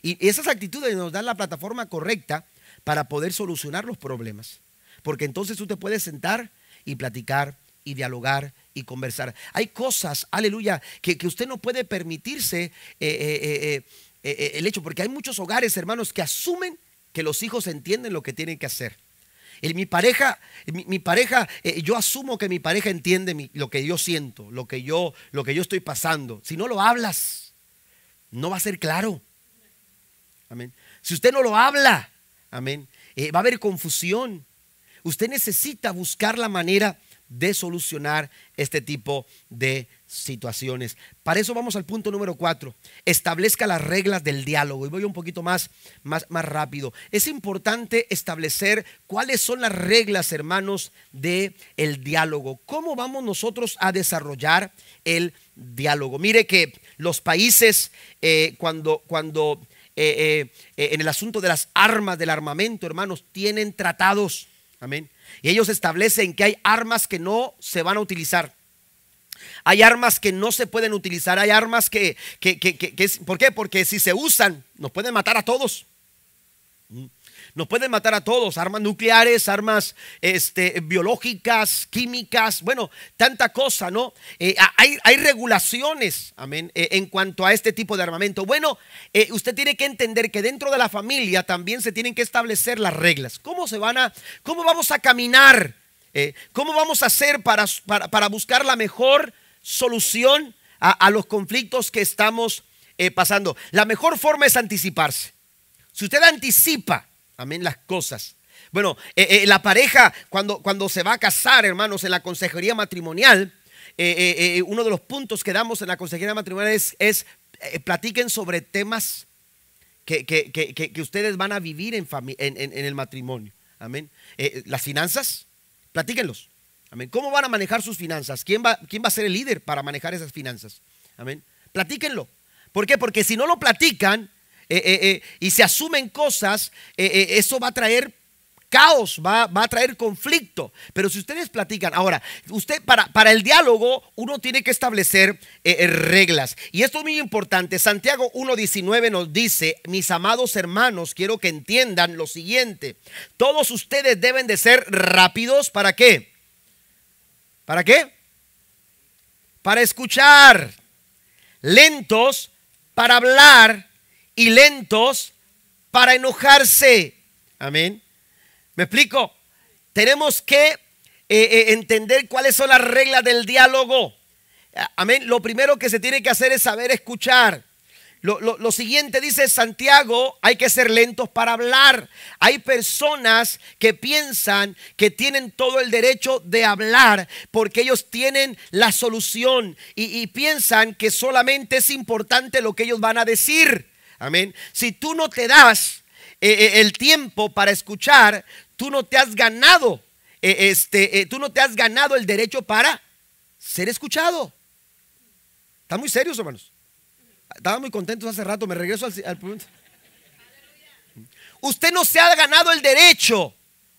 Y esas actitudes nos dan la plataforma correcta para poder solucionar los problemas. Porque entonces tú te puedes sentar y platicar y dialogar y conversar. Hay cosas, aleluya, que usted no puede permitirse el hecho, porque hay muchos hogares, hermanos, que asumen que los hijos entienden lo que tienen que hacer. Mi pareja, yo asumo que mi pareja entiende lo que yo siento, lo que yo estoy pasando. Si no lo hablas, no va a ser claro. Amén. Si usted no lo habla, amén, va a haber confusión. Usted necesita buscar la manera de solucionar este tipo de situaciones. Para eso vamos al punto número 4. Establezca las reglas del diálogo. Y voy un poquito más rápido. Es importante establecer cuáles son las reglas, hermanos, del diálogo. ¿Cómo vamos nosotros a desarrollar el diálogo? Mire que los países cuando en el asunto de las armas, del armamento, hermanos, tienen tratados. Amén. Y ellos establecen que hay armas que no se van a utilizar. Hay armas que no se pueden utilizar. Hay armas que ¿por qué? Porque si se usan, nos pueden matar a todos. Nos pueden matar a todos. Armas nucleares, armas biológicas, químicas. Bueno, tanta cosa, ¿no? Hay regulaciones, amén, en cuanto a este tipo de armamento. Bueno, usted tiene que entender que dentro de la familia también se tienen que establecer las reglas. ¿Cómo vamos a caminar? ¿Cómo vamos a hacer para buscar la mejor solución a los conflictos que estamos pasando? La mejor forma es anticiparse. Si usted anticipa, amén, las cosas. Bueno, la pareja cuando se va a casar, hermanos, en la consejería matrimonial, uno de los puntos que damos en la consejería matrimonial es platiquen sobre temas que ustedes van a vivir en el matrimonio. Amén. Las finanzas, platíquenlos. Amén. ¿Cómo van a manejar sus finanzas? ¿Quién va a ser el líder para manejar esas finanzas? Amén. Platíquenlo. ¿Por qué? Porque si no lo platican y se asumen cosas, eso va a traer caos, va a traer conflicto. Pero si ustedes platican, ahora, para el diálogo uno tiene que establecer reglas. Y esto es muy importante. Santiago 1:19 nos dice: mis amados hermanos, quiero que entiendan lo siguiente. Todos ustedes deben de ser rápidos. ¿Para qué? ¿Para qué? Para escuchar, lentos para hablar y lentos para enojarse. Amén. ¿Me explico? Tenemos que entender cuáles son las reglas del diálogo. Amén. Lo primero que se tiene que hacer es saber escuchar. Lo siguiente dice Santiago: hay que ser lentos para hablar. Hay personas que piensan que tienen todo el derecho de hablar porque ellos tienen la solución y piensan que solamente es importante lo que ellos van a decir. Amén. Si tú no te das el tiempo para escuchar, tú no te has ganado tú no te has ganado el derecho para ser escuchado. ¿Están muy serios, hermanos? Estaban muy contentos hace rato. Me regreso al punto. Usted no se ha ganado el derecho,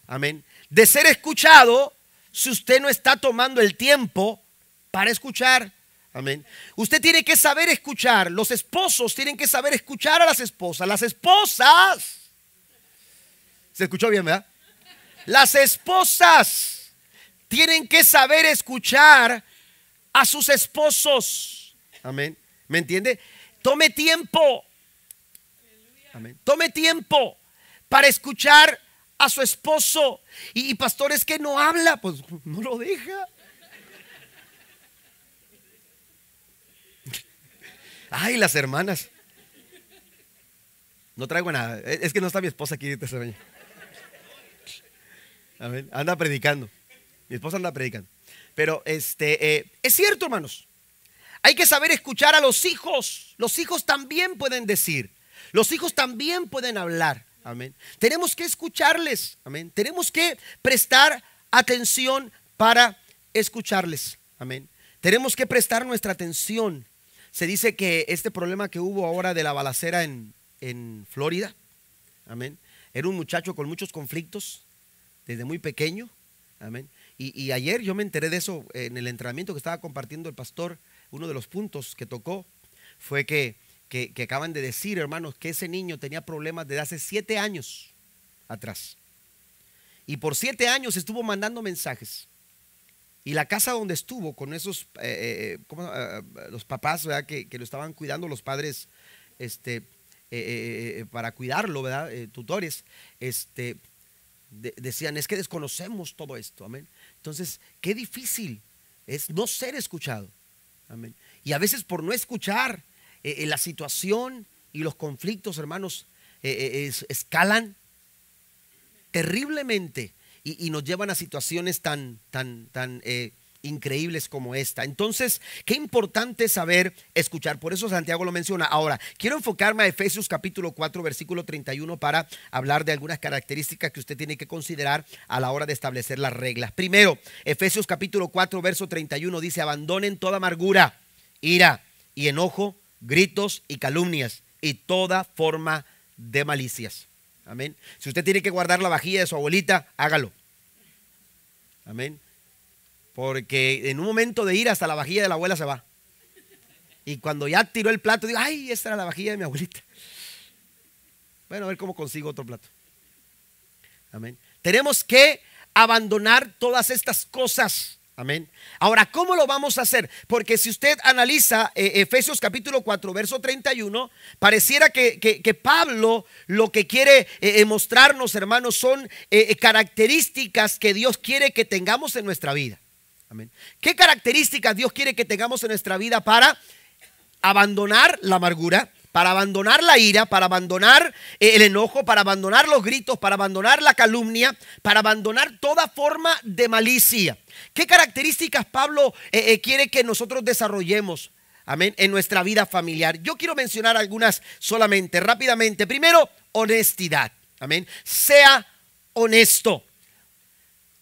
amén, de ser escuchado si usted no está tomando el tiempo para escuchar. Amén. Usted tiene que saber escuchar. Los esposos tienen que saber escuchar a las esposas. Las esposas, ¿se escuchó bien, verdad? Las esposas tienen que saber escuchar a sus esposos. Amén. ¿Me entiende? Tome tiempo. Amén. Tome tiempo para escuchar a su esposo. Y pastor, es que no habla. Pues no lo deja. Ay, las hermanas. No traigo nada. Es que no está mi esposa aquí esta mañana. Amén. Anda predicando. Mi esposa anda predicando. Pero es cierto, hermanos. Hay que saber escuchar a los hijos. Los hijos también pueden decir. Los hijos también pueden hablar. Amén. Tenemos que escucharles. Amén. Tenemos que prestar atención para escucharles. Amén. Tenemos que prestar nuestra atención. Se dice que este problema que hubo ahora de la balacera en Florida, amén, era un muchacho con muchos conflictos desde muy pequeño. Amén. Y ayer yo me enteré de eso en el entrenamiento que estaba compartiendo el pastor. Uno de los puntos que tocó fue que acaban de decir, hermanos, que ese niño tenía problemas desde hace 7 años atrás. Y por 7 años estuvo mandando mensajes. Y la casa donde estuvo con esos los papás, ¿verdad? Que lo estaban cuidando, los padres para cuidarlo, ¿verdad? Tutores, decían: es que desconocemos todo esto. Amén. Entonces, qué difícil es no ser escuchado. Amén. Y a veces por no escuchar, la situación y los conflictos, hermanos, escalan terriblemente. Y nos llevan a situaciones tan increíbles como esta. Entonces, qué importante saber escuchar. Por eso Santiago lo menciona. Ahora, quiero enfocarme a Efesios capítulo 4, versículo 31 para hablar de algunas características que usted tiene que considerar a la hora de establecer las reglas. Primero, Efesios capítulo 4, verso 31 dice: abandonen toda amargura, ira y enojo, gritos y calumnias y toda forma de malicias. Amén. Si usted tiene que guardar la vajilla de su abuelita, hágalo. Amén. Porque en un momento de ira hasta la vajilla de la abuela se va. Y cuando ya tiró el plato, digo: ay, esta era la vajilla de mi abuelita. Bueno, a ver cómo consigo otro plato. Amén. Tenemos que abandonar todas estas cosas. Amén. Ahora, ¿cómo lo vamos a hacer? Porque si usted analiza Efesios capítulo 4, verso 31, pareciera que Pablo lo que quiere mostrarnos, hermanos, son características que Dios quiere que tengamos en nuestra vida. Amén. ¿Qué características Dios quiere que tengamos en nuestra vida para abandonar la amargura, para abandonar la ira, para abandonar el enojo, para abandonar los gritos, para abandonar la calumnia, para abandonar toda forma de malicia? ¿Qué características Pablo quiere que nosotros desarrollemos, amén, en nuestra vida familiar? Yo quiero mencionar algunas solamente, rápidamente. Primero, honestidad. Amén. Sea honesto.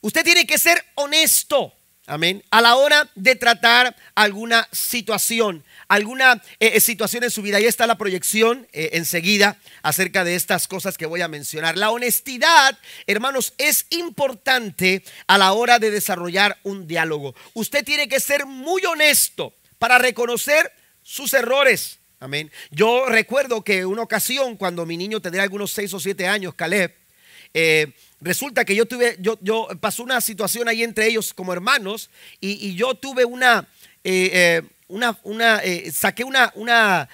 Usted tiene que ser honesto. Amén. A la hora de tratar alguna situación en su vida. Ahí está la proyección enseguida acerca de estas cosas que voy a mencionar. La honestidad, hermanos, es importante a la hora de desarrollar un diálogo. Usted tiene que ser muy honesto para reconocer sus errores. Amén. Yo recuerdo que una ocasión, cuando mi niño tendría algunos 6 o 7 años, Caleb, resulta que yo pasó una situación ahí entre ellos como hermanos y yo tuve saqué una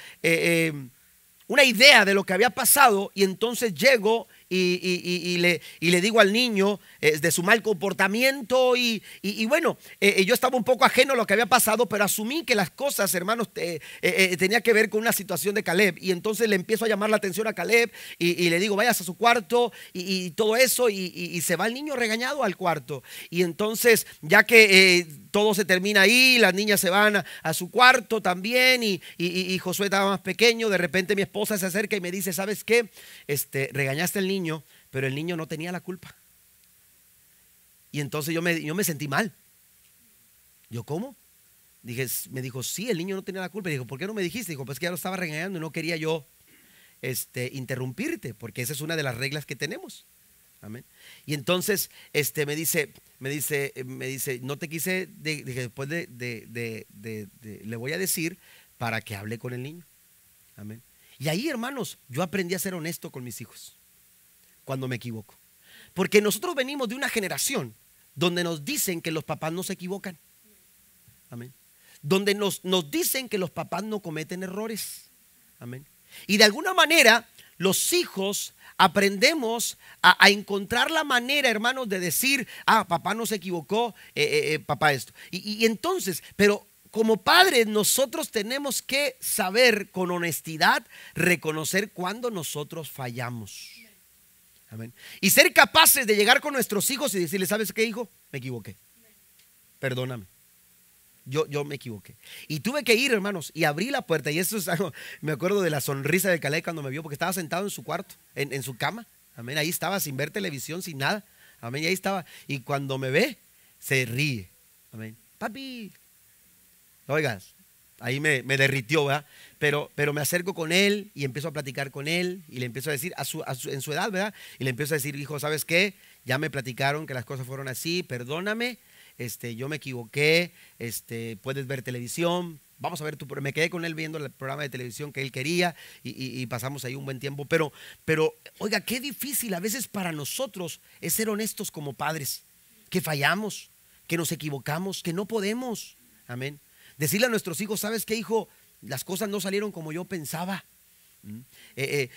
idea de lo que había pasado, y entonces llego y le digo al niño de su mal comportamiento y bueno, yo estaba un poco ajeno a lo que había pasado, pero asumí que las cosas, hermanos, tenía que ver con una situación de Caleb, y entonces le empiezo a llamar la atención a Caleb y le digo, vayas a su cuarto y todo eso, y se va el niño regañado al cuarto, y entonces ya que todo se termina ahí, las niñas se van a su cuarto también, y Josué estaba más pequeño. De repente mi esposa se acerca y me dice, ¿sabes qué? Regañaste al niño, pero el niño no tenía la culpa. Y entonces yo me sentí mal. ¿Yo cómo? Me dijo, sí, el niño no tenía la culpa. Y dijo, ¿por qué no me dijiste? Dijo, pues que ya lo estaba regañando y no quería yo interrumpirte, porque esa es una de las reglas que tenemos. Amén. Y entonces me dice, no te quise, dije, después le voy a decir para que hable con el niño. Amén. Y ahí, hermanos, yo aprendí a ser honesto con mis hijos cuando me equivoco. Porque nosotros venimos de una generación donde nos dicen que los papás no se equivocan. Amén. Donde nos dicen que los papás no cometen errores. Amén. Y de alguna manera los hijos aprendemos a encontrar la manera, hermanos, de decir, papá no se equivocó, papá esto. Y entonces, pero como padres nosotros tenemos que saber con honestidad reconocer cuando nosotros fallamos. Amén. Y ser capaces de llegar con nuestros hijos y decirles, ¿sabes qué, hijo? Me equivoqué. Perdóname. Yo me equivoqué. Y tuve que ir, hermanos, y abrí la puerta. Y eso es algo, me acuerdo de la sonrisa de Caleb cuando me vio, porque estaba sentado en su cuarto, en su cama. Amén. Ahí estaba sin ver televisión, sin nada. Amén. Y ahí estaba. Y cuando me ve, se ríe. Amén. Papi. Oigas, ahí me derritió, ¿verdad? Pero me acerco con él y empiezo a platicar con él y le empiezo a decir en su edad, ¿verdad? Y le empiezo a decir, hijo, ¿sabes qué? Ya me platicaron que las cosas fueron así, perdóname, yo me equivoqué, puedes ver televisión, vamos a ver me quedé con él viendo el programa de televisión que él quería y pasamos ahí un buen tiempo, pero oiga, qué difícil a veces para nosotros es ser honestos como padres, que fallamos, que nos equivocamos, que no podemos, amén. Decirle a nuestros hijos, ¿sabes qué, hijo? Las cosas no salieron como yo pensaba.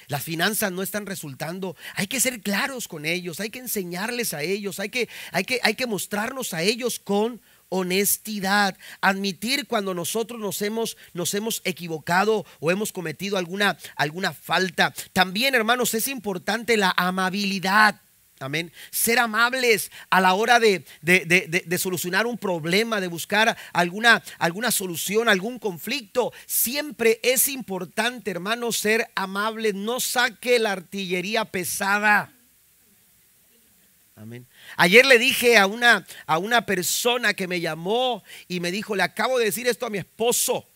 Las finanzas no están resultando. Hay que ser claros con ellos, hay que enseñarles a ellos, hay que mostrarnos a ellos con honestidad, admitir cuando nosotros nos hemos equivocado o hemos cometido alguna falta. También, hermanos, es importante la amabilidad. Amén. Ser amables a la hora de solucionar un problema, de buscar alguna solución, algún conflicto. Siempre es importante, hermanos, ser amables. No saque la artillería pesada. Amén. Ayer le dije a una persona que me llamó y me dijo, le acabo de decir esto a mi esposo.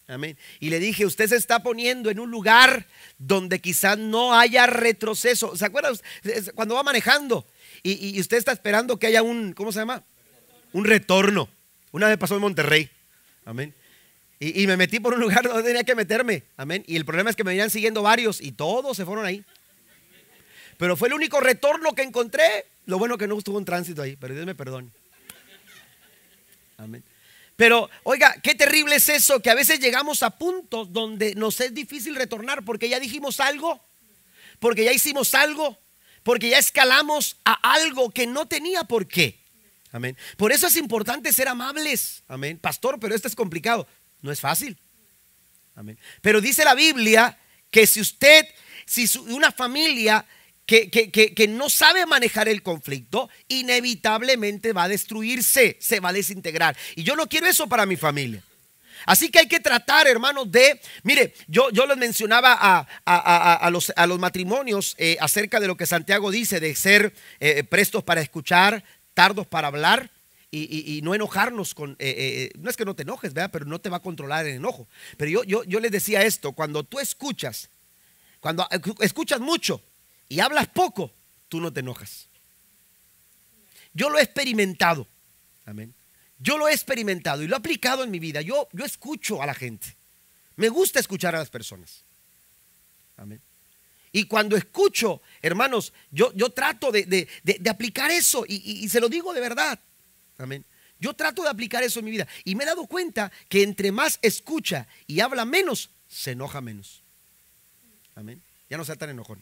Amén. Y le dije, usted se está poniendo en un lugar donde quizás no haya retroceso. ¿Se acuerdan? Cuando va manejando y usted está esperando que haya ¿cómo se llama? Un retorno. Una vez pasó en Monterrey. Amén. Y me metí por un lugar donde tenía que meterme. Amén. Y el problema es que me venían siguiendo varios y todos se fueron ahí. Pero fue el único retorno que encontré. Lo bueno que no estuvo un tránsito ahí, pero Dios me perdone. Amén. Pero, oiga, qué terrible es eso, que a veces llegamos a puntos donde nos es difícil retornar porque ya dijimos algo, porque ya hicimos algo, porque ya escalamos a algo que no tenía por qué. Amén. Por eso es importante ser amables. Amén. Pastor, pero esto es complicado. No es fácil. Amén. Pero dice la Biblia que si una familia que no sabe manejar el conflicto, inevitablemente va a destruirse, se va a desintegrar. Y yo no quiero eso para mi familia. Así que hay que tratar, hermanos, mire, yo les mencionaba a los matrimonios acerca de lo que Santiago dice, de ser prestos para escuchar, tardos para hablar y no enojarnos no es que no te enojes, ¿verdad? Pero no te va a controlar el enojo. Pero yo les decía esto, cuando escuchas mucho y hablas poco, tú no te enojas. Yo lo he experimentado, amén. Yo lo he experimentado y lo he aplicado en mi vida. Yo escucho a la gente. Me gusta escuchar a las personas. Amén. Y cuando escucho, hermanos, yo trato de aplicar eso y se lo digo de verdad. Amén. Yo trato de aplicar eso en mi vida. Y me he dado cuenta que entre más escucha y habla menos, se enoja menos. Amén. Ya no sea tan enojón.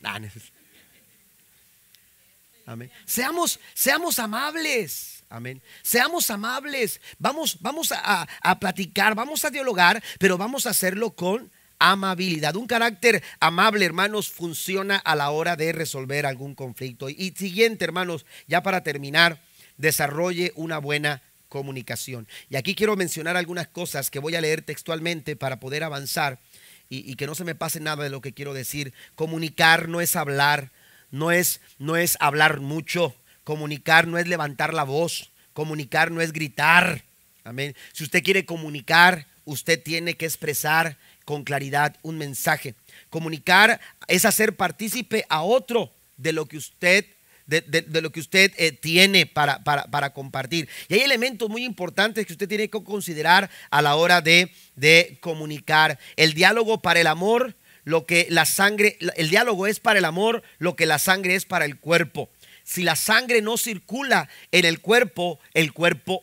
Amén. Seamos amables. Amén. Seamos amables. Vamos a platicar, vamos a dialogar, pero vamos a hacerlo con amabilidad. Un carácter amable, hermanos, funciona a la hora de resolver algún conflicto. Y siguiente, hermanos, ya para terminar, desarrolle una buena comunicación. Y aquí quiero mencionar algunas cosas que voy a leer textualmente para poder avanzar y que no se me pase nada de lo que quiero decir. Comunicar no es hablar, no es hablar mucho. Comunicar no es levantar la voz. Comunicar no es gritar. Amén. Si usted quiere comunicar, usted tiene que expresar con claridad un mensaje. Comunicar es hacer partícipe a otro de lo que usted de lo que usted tiene para compartir. Y hay elementos muy importantes que usted tiene que considerar a la hora de comunicar. El diálogo para el amor, el diálogo es para el amor lo que la sangre es para el cuerpo. Si la sangre no circula en el cuerpo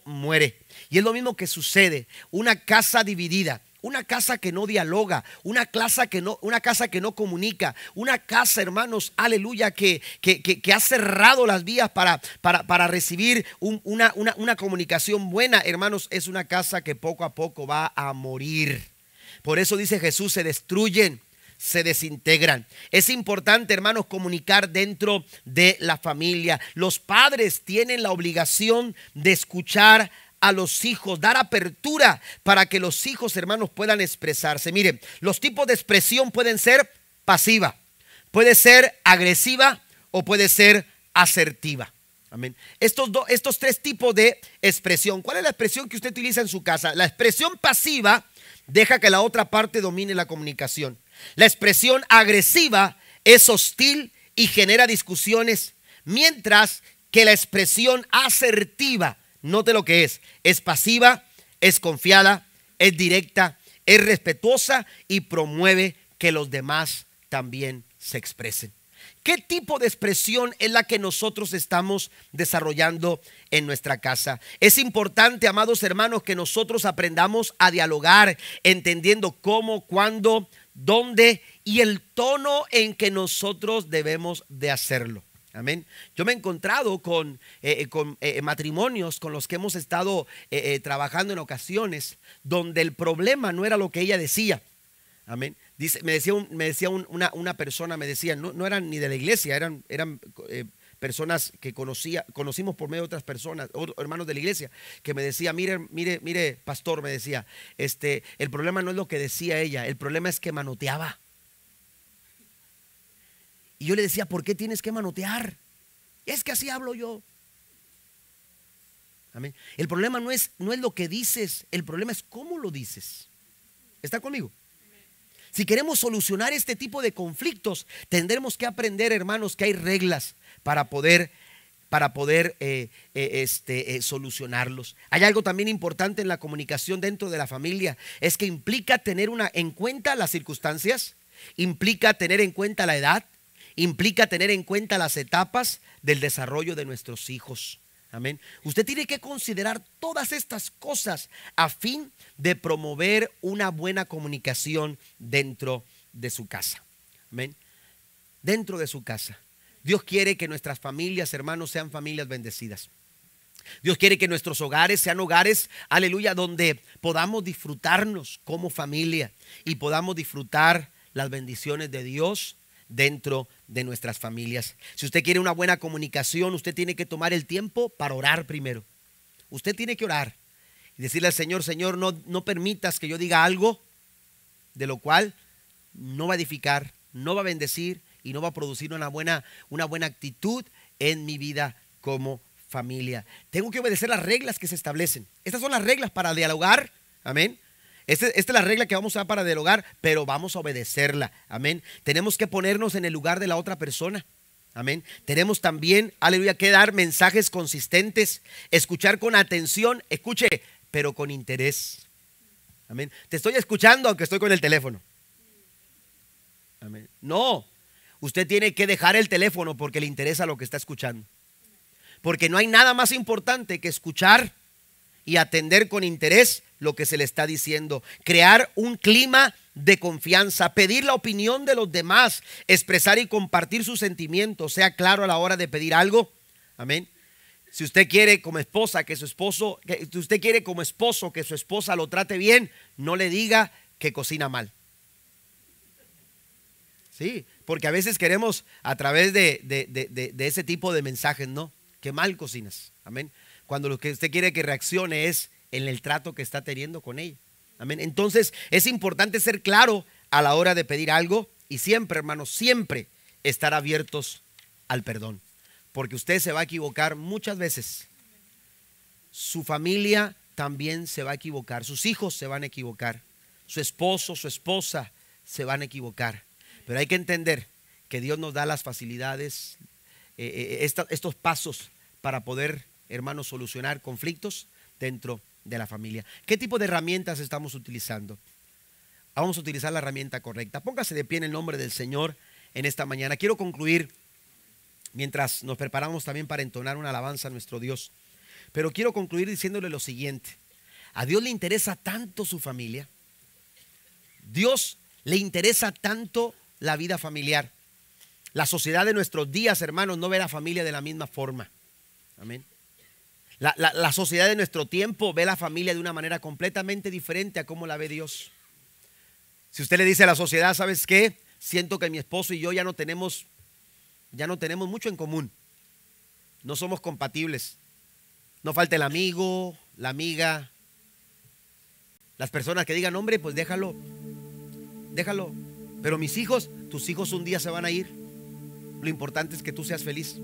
muere. Y es lo mismo que sucede. Una casa dividida, una casa que no dialoga, una casa que no comunica, una casa, hermanos, aleluya, que ha cerrado las vías para recibir una comunicación buena, hermanos, es una casa que poco a poco va a morir. Por eso dice Jesús, se destruyen, se desintegran. Es importante, hermanos, comunicar dentro de la familia. Los padres tienen la obligación de escuchar a los hijos, dar apertura para que los hijos, hermanos, puedan expresarse. Miren, los tipos de expresión pueden ser pasiva, puede ser agresiva o puede ser asertiva. Amén. Estos tres tipos de expresión. ¿Cuál es la expresión que usted utiliza en su casa? La expresión pasiva deja que la otra parte domine la comunicación. La expresión agresiva es hostil y genera discusiones, mientras que la expresión asertiva, note lo que es pasiva, es confiada, es directa, es respetuosa y promueve que los demás también se expresen. ¿Qué tipo de expresión es la que nosotros estamos desarrollando en nuestra casa? Es importante, amados hermanos, que nosotros aprendamos a dialogar, entendiendo cómo, cuándo, dónde y el tono en que nosotros debemos de hacerlo. Amén. Yo me he encontrado con matrimonios con los que hemos estado trabajando en ocasiones donde el problema no era lo que ella decía. Amén. Me decía una persona, me decía, no eran ni de la iglesia, eran personas que conocimos por medio de otras personas, hermanos de la iglesia, que me decía, mire, pastor, me decía, el problema no es lo que decía ella, el problema es que manoteaba. Y yo le decía, ¿por qué tienes que manotear? Es que así hablo yo. Amén. El problema no es lo que dices, el problema es cómo lo dices. ¿Está conmigo? Si queremos solucionar este tipo de conflictos, tendremos que aprender, hermanos, que hay reglas para poder solucionarlos. Hay algo también importante en la comunicación dentro de la familia, es que implica tener en cuenta las circunstancias, implica tener en cuenta la edad, implica tener en cuenta las etapas del desarrollo de nuestros hijos. Amén. Usted tiene que considerar todas estas cosas a fin de promover una buena comunicación dentro de su casa. Amén. Dentro de su casa. Dios quiere que nuestras familias, hermanos, sean familias bendecidas. Dios quiere que nuestros hogares sean hogares, aleluya, donde podamos disfrutarnos como familia y podamos disfrutar las bendiciones de Dios dentro de nuestras familias. Si usted quiere una buena comunicación, usted tiene que tomar el tiempo para orar primero. Usted tiene que orar. Y decirle al Señor, Señor, no permitas que yo diga algo de lo cual no va a edificar, no va a bendecir y no va a producir una buena actitud en mi vida como familia. Tengo que obedecer las reglas que se establecen. Estas son las reglas para dialogar. Amén. Esta es la regla que vamos a dar para dialogar, pero vamos a obedecerla. Amén. Tenemos que ponernos en el lugar de la otra persona. Amén. Tenemos también, aleluya, que dar mensajes consistentes, escuchar con atención, escuche, pero con interés. Amén. Te estoy escuchando aunque estoy con el teléfono. Amén. No, usted tiene que dejar el teléfono porque le interesa lo que está escuchando. Porque no hay nada más importante que escuchar y atender con interés lo que se le está diciendo. Crear un clima de confianza, pedir la opinión de los demás, expresar y compartir sus sentimientos. Sea claro a la hora de pedir algo. Amén. Si usted quiere como esposa que su esposo, si usted quiere como esposo que su esposa lo trate bien, no le diga que cocina mal. Sí, porque a veces queremos a través de ese tipo de mensajes, ¿no? Que mal cocinas. Amén. Cuando lo que usted quiere que reaccione es en el trato que está teniendo con ella. Amén. Entonces es importante ser claro a la hora de pedir algo y siempre, hermanos, siempre estar abiertos al perdón. Porque usted se va a equivocar muchas veces. Su familia también se va a equivocar. Sus hijos se van a equivocar. Su esposo, su esposa se van a equivocar. Pero hay que entender que Dios nos da las facilidades, estos pasos para poder, hermanos, solucionar conflictos dentro de la familia. ¿Qué tipo de herramientas estamos utilizando? Vamos a utilizar la herramienta correcta. Póngase de pie en el nombre del Señor en esta mañana. Quiero concluir mientras nos preparamos también para entonar una alabanza a nuestro Dios. Pero quiero concluir diciéndole lo siguiente. A Dios le interesa tanto su familia. Dios le interesa tanto la vida familiar. La sociedad de nuestros días, hermanos, no ve a la familia de la misma forma. Amén. La sociedad de nuestro tiempo ve la familia de una manera completamente diferente a cómo la ve Dios. Si usted le dice a la sociedad, ¿sabes qué? Siento que mi esposo y yo ya no tenemos mucho en común. No somos compatibles. No falta el amigo, la amiga. Las personas que digan, hombre, pues déjalo. Pero mis hijos, tus hijos un día se van a ir. Lo importante es que tú seas feliz.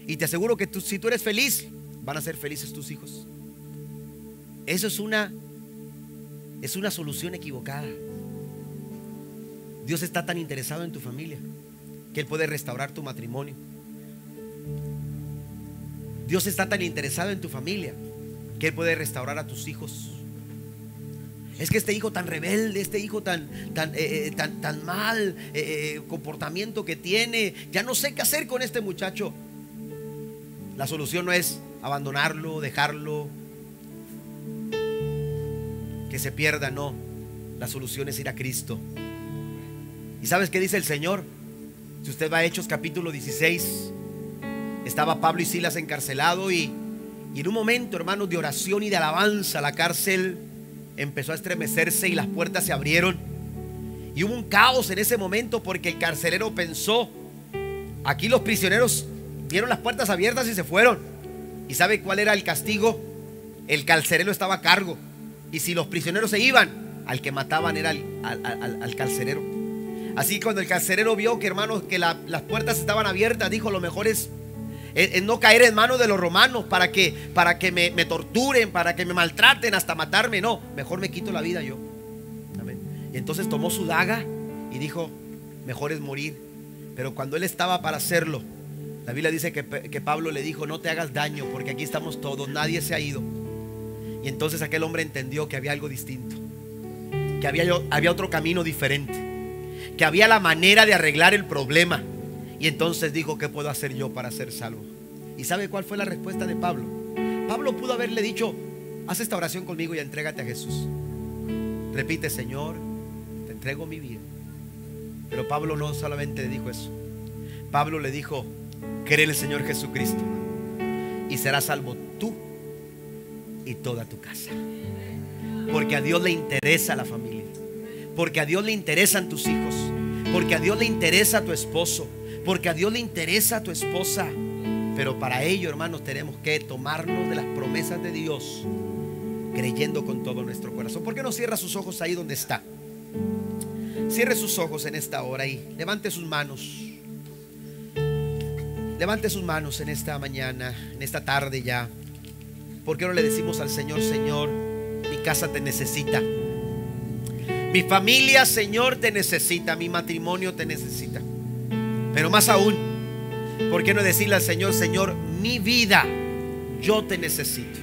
Y te aseguro que si tú eres feliz, van a ser felices tus hijos. Eso es una solución equivocada. Dios está tan interesado en tu familia que Él puede restaurar tu matrimonio. Dios está tan interesado en tu familia que Él puede restaurar a tus hijos. Es que este hijo tan rebelde, este hijo tan mal comportamiento que tiene, ya no sé qué hacer con este muchacho. La solución no es abandonarlo, dejarlo, que se pierda, no. La solución es ir a Cristo. ¿Y sabes qué dice el Señor? Si usted va a Hechos capítulo 16, estaba Pablo y Silas encarcelados y en un momento, hermanos, de oración y de alabanza, la cárcel empezó a estremecerse y las puertas se abrieron. Y hubo un caos en ese momento porque el carcelero pensó, aquí los prisioneros vieron las puertas abiertas y se fueron. ¿Y sabe cuál era el castigo? El carcelero estaba a cargo. Y si los prisioneros se iban, al que mataban era al carcelero. Así que cuando el carcelero vio que, hermanos, que las puertas estaban abiertas, dijo, lo mejor es no caer en manos de los romanos para que me torturen, para que me maltraten hasta matarme. No, mejor me quito la vida yo. Amén. Y entonces tomó su daga y dijo, mejor es morir. Pero cuando él estaba para hacerlo, la Biblia dice que Pablo le dijo, no te hagas daño porque aquí estamos todos, nadie se ha ido. Y entonces aquel hombre entendió que había algo distinto, que había otro camino diferente, que había la manera de arreglar el problema. Y entonces dijo, ¿qué puedo hacer yo para ser salvo? ¿Y sabe cuál fue la respuesta de Pablo? Pablo pudo haberle dicho, haz esta oración conmigo y entrégate a Jesús. Repite, Señor, te entrego mi vida. Pero Pablo no solamente le dijo eso. Pablo le dijo, cree en el Señor Jesucristo y serás salvo tú y toda tu casa. Porque a Dios le interesa la familia. Porque a Dios le interesan tus hijos. Porque a Dios le interesa tu esposo. Porque a Dios le interesa tu esposa. Pero para ello, hermanos, tenemos que tomarnos de las promesas de Dios. creyendo con todo nuestro corazón. ¿Por qué no cierra sus ojos ahí donde está? Cierre sus ojos en esta hora y levante sus manos. Levante sus manos en esta mañana, en esta tarde ya. ¿Por qué no le decimos al Señor: Señor, mi casa te necesita, mi familia, Señor, te necesita, mi matrimonio te necesita? Pero más aún, ¿por qué no decirle al Señor: Señor, mi vida, yo te necesito?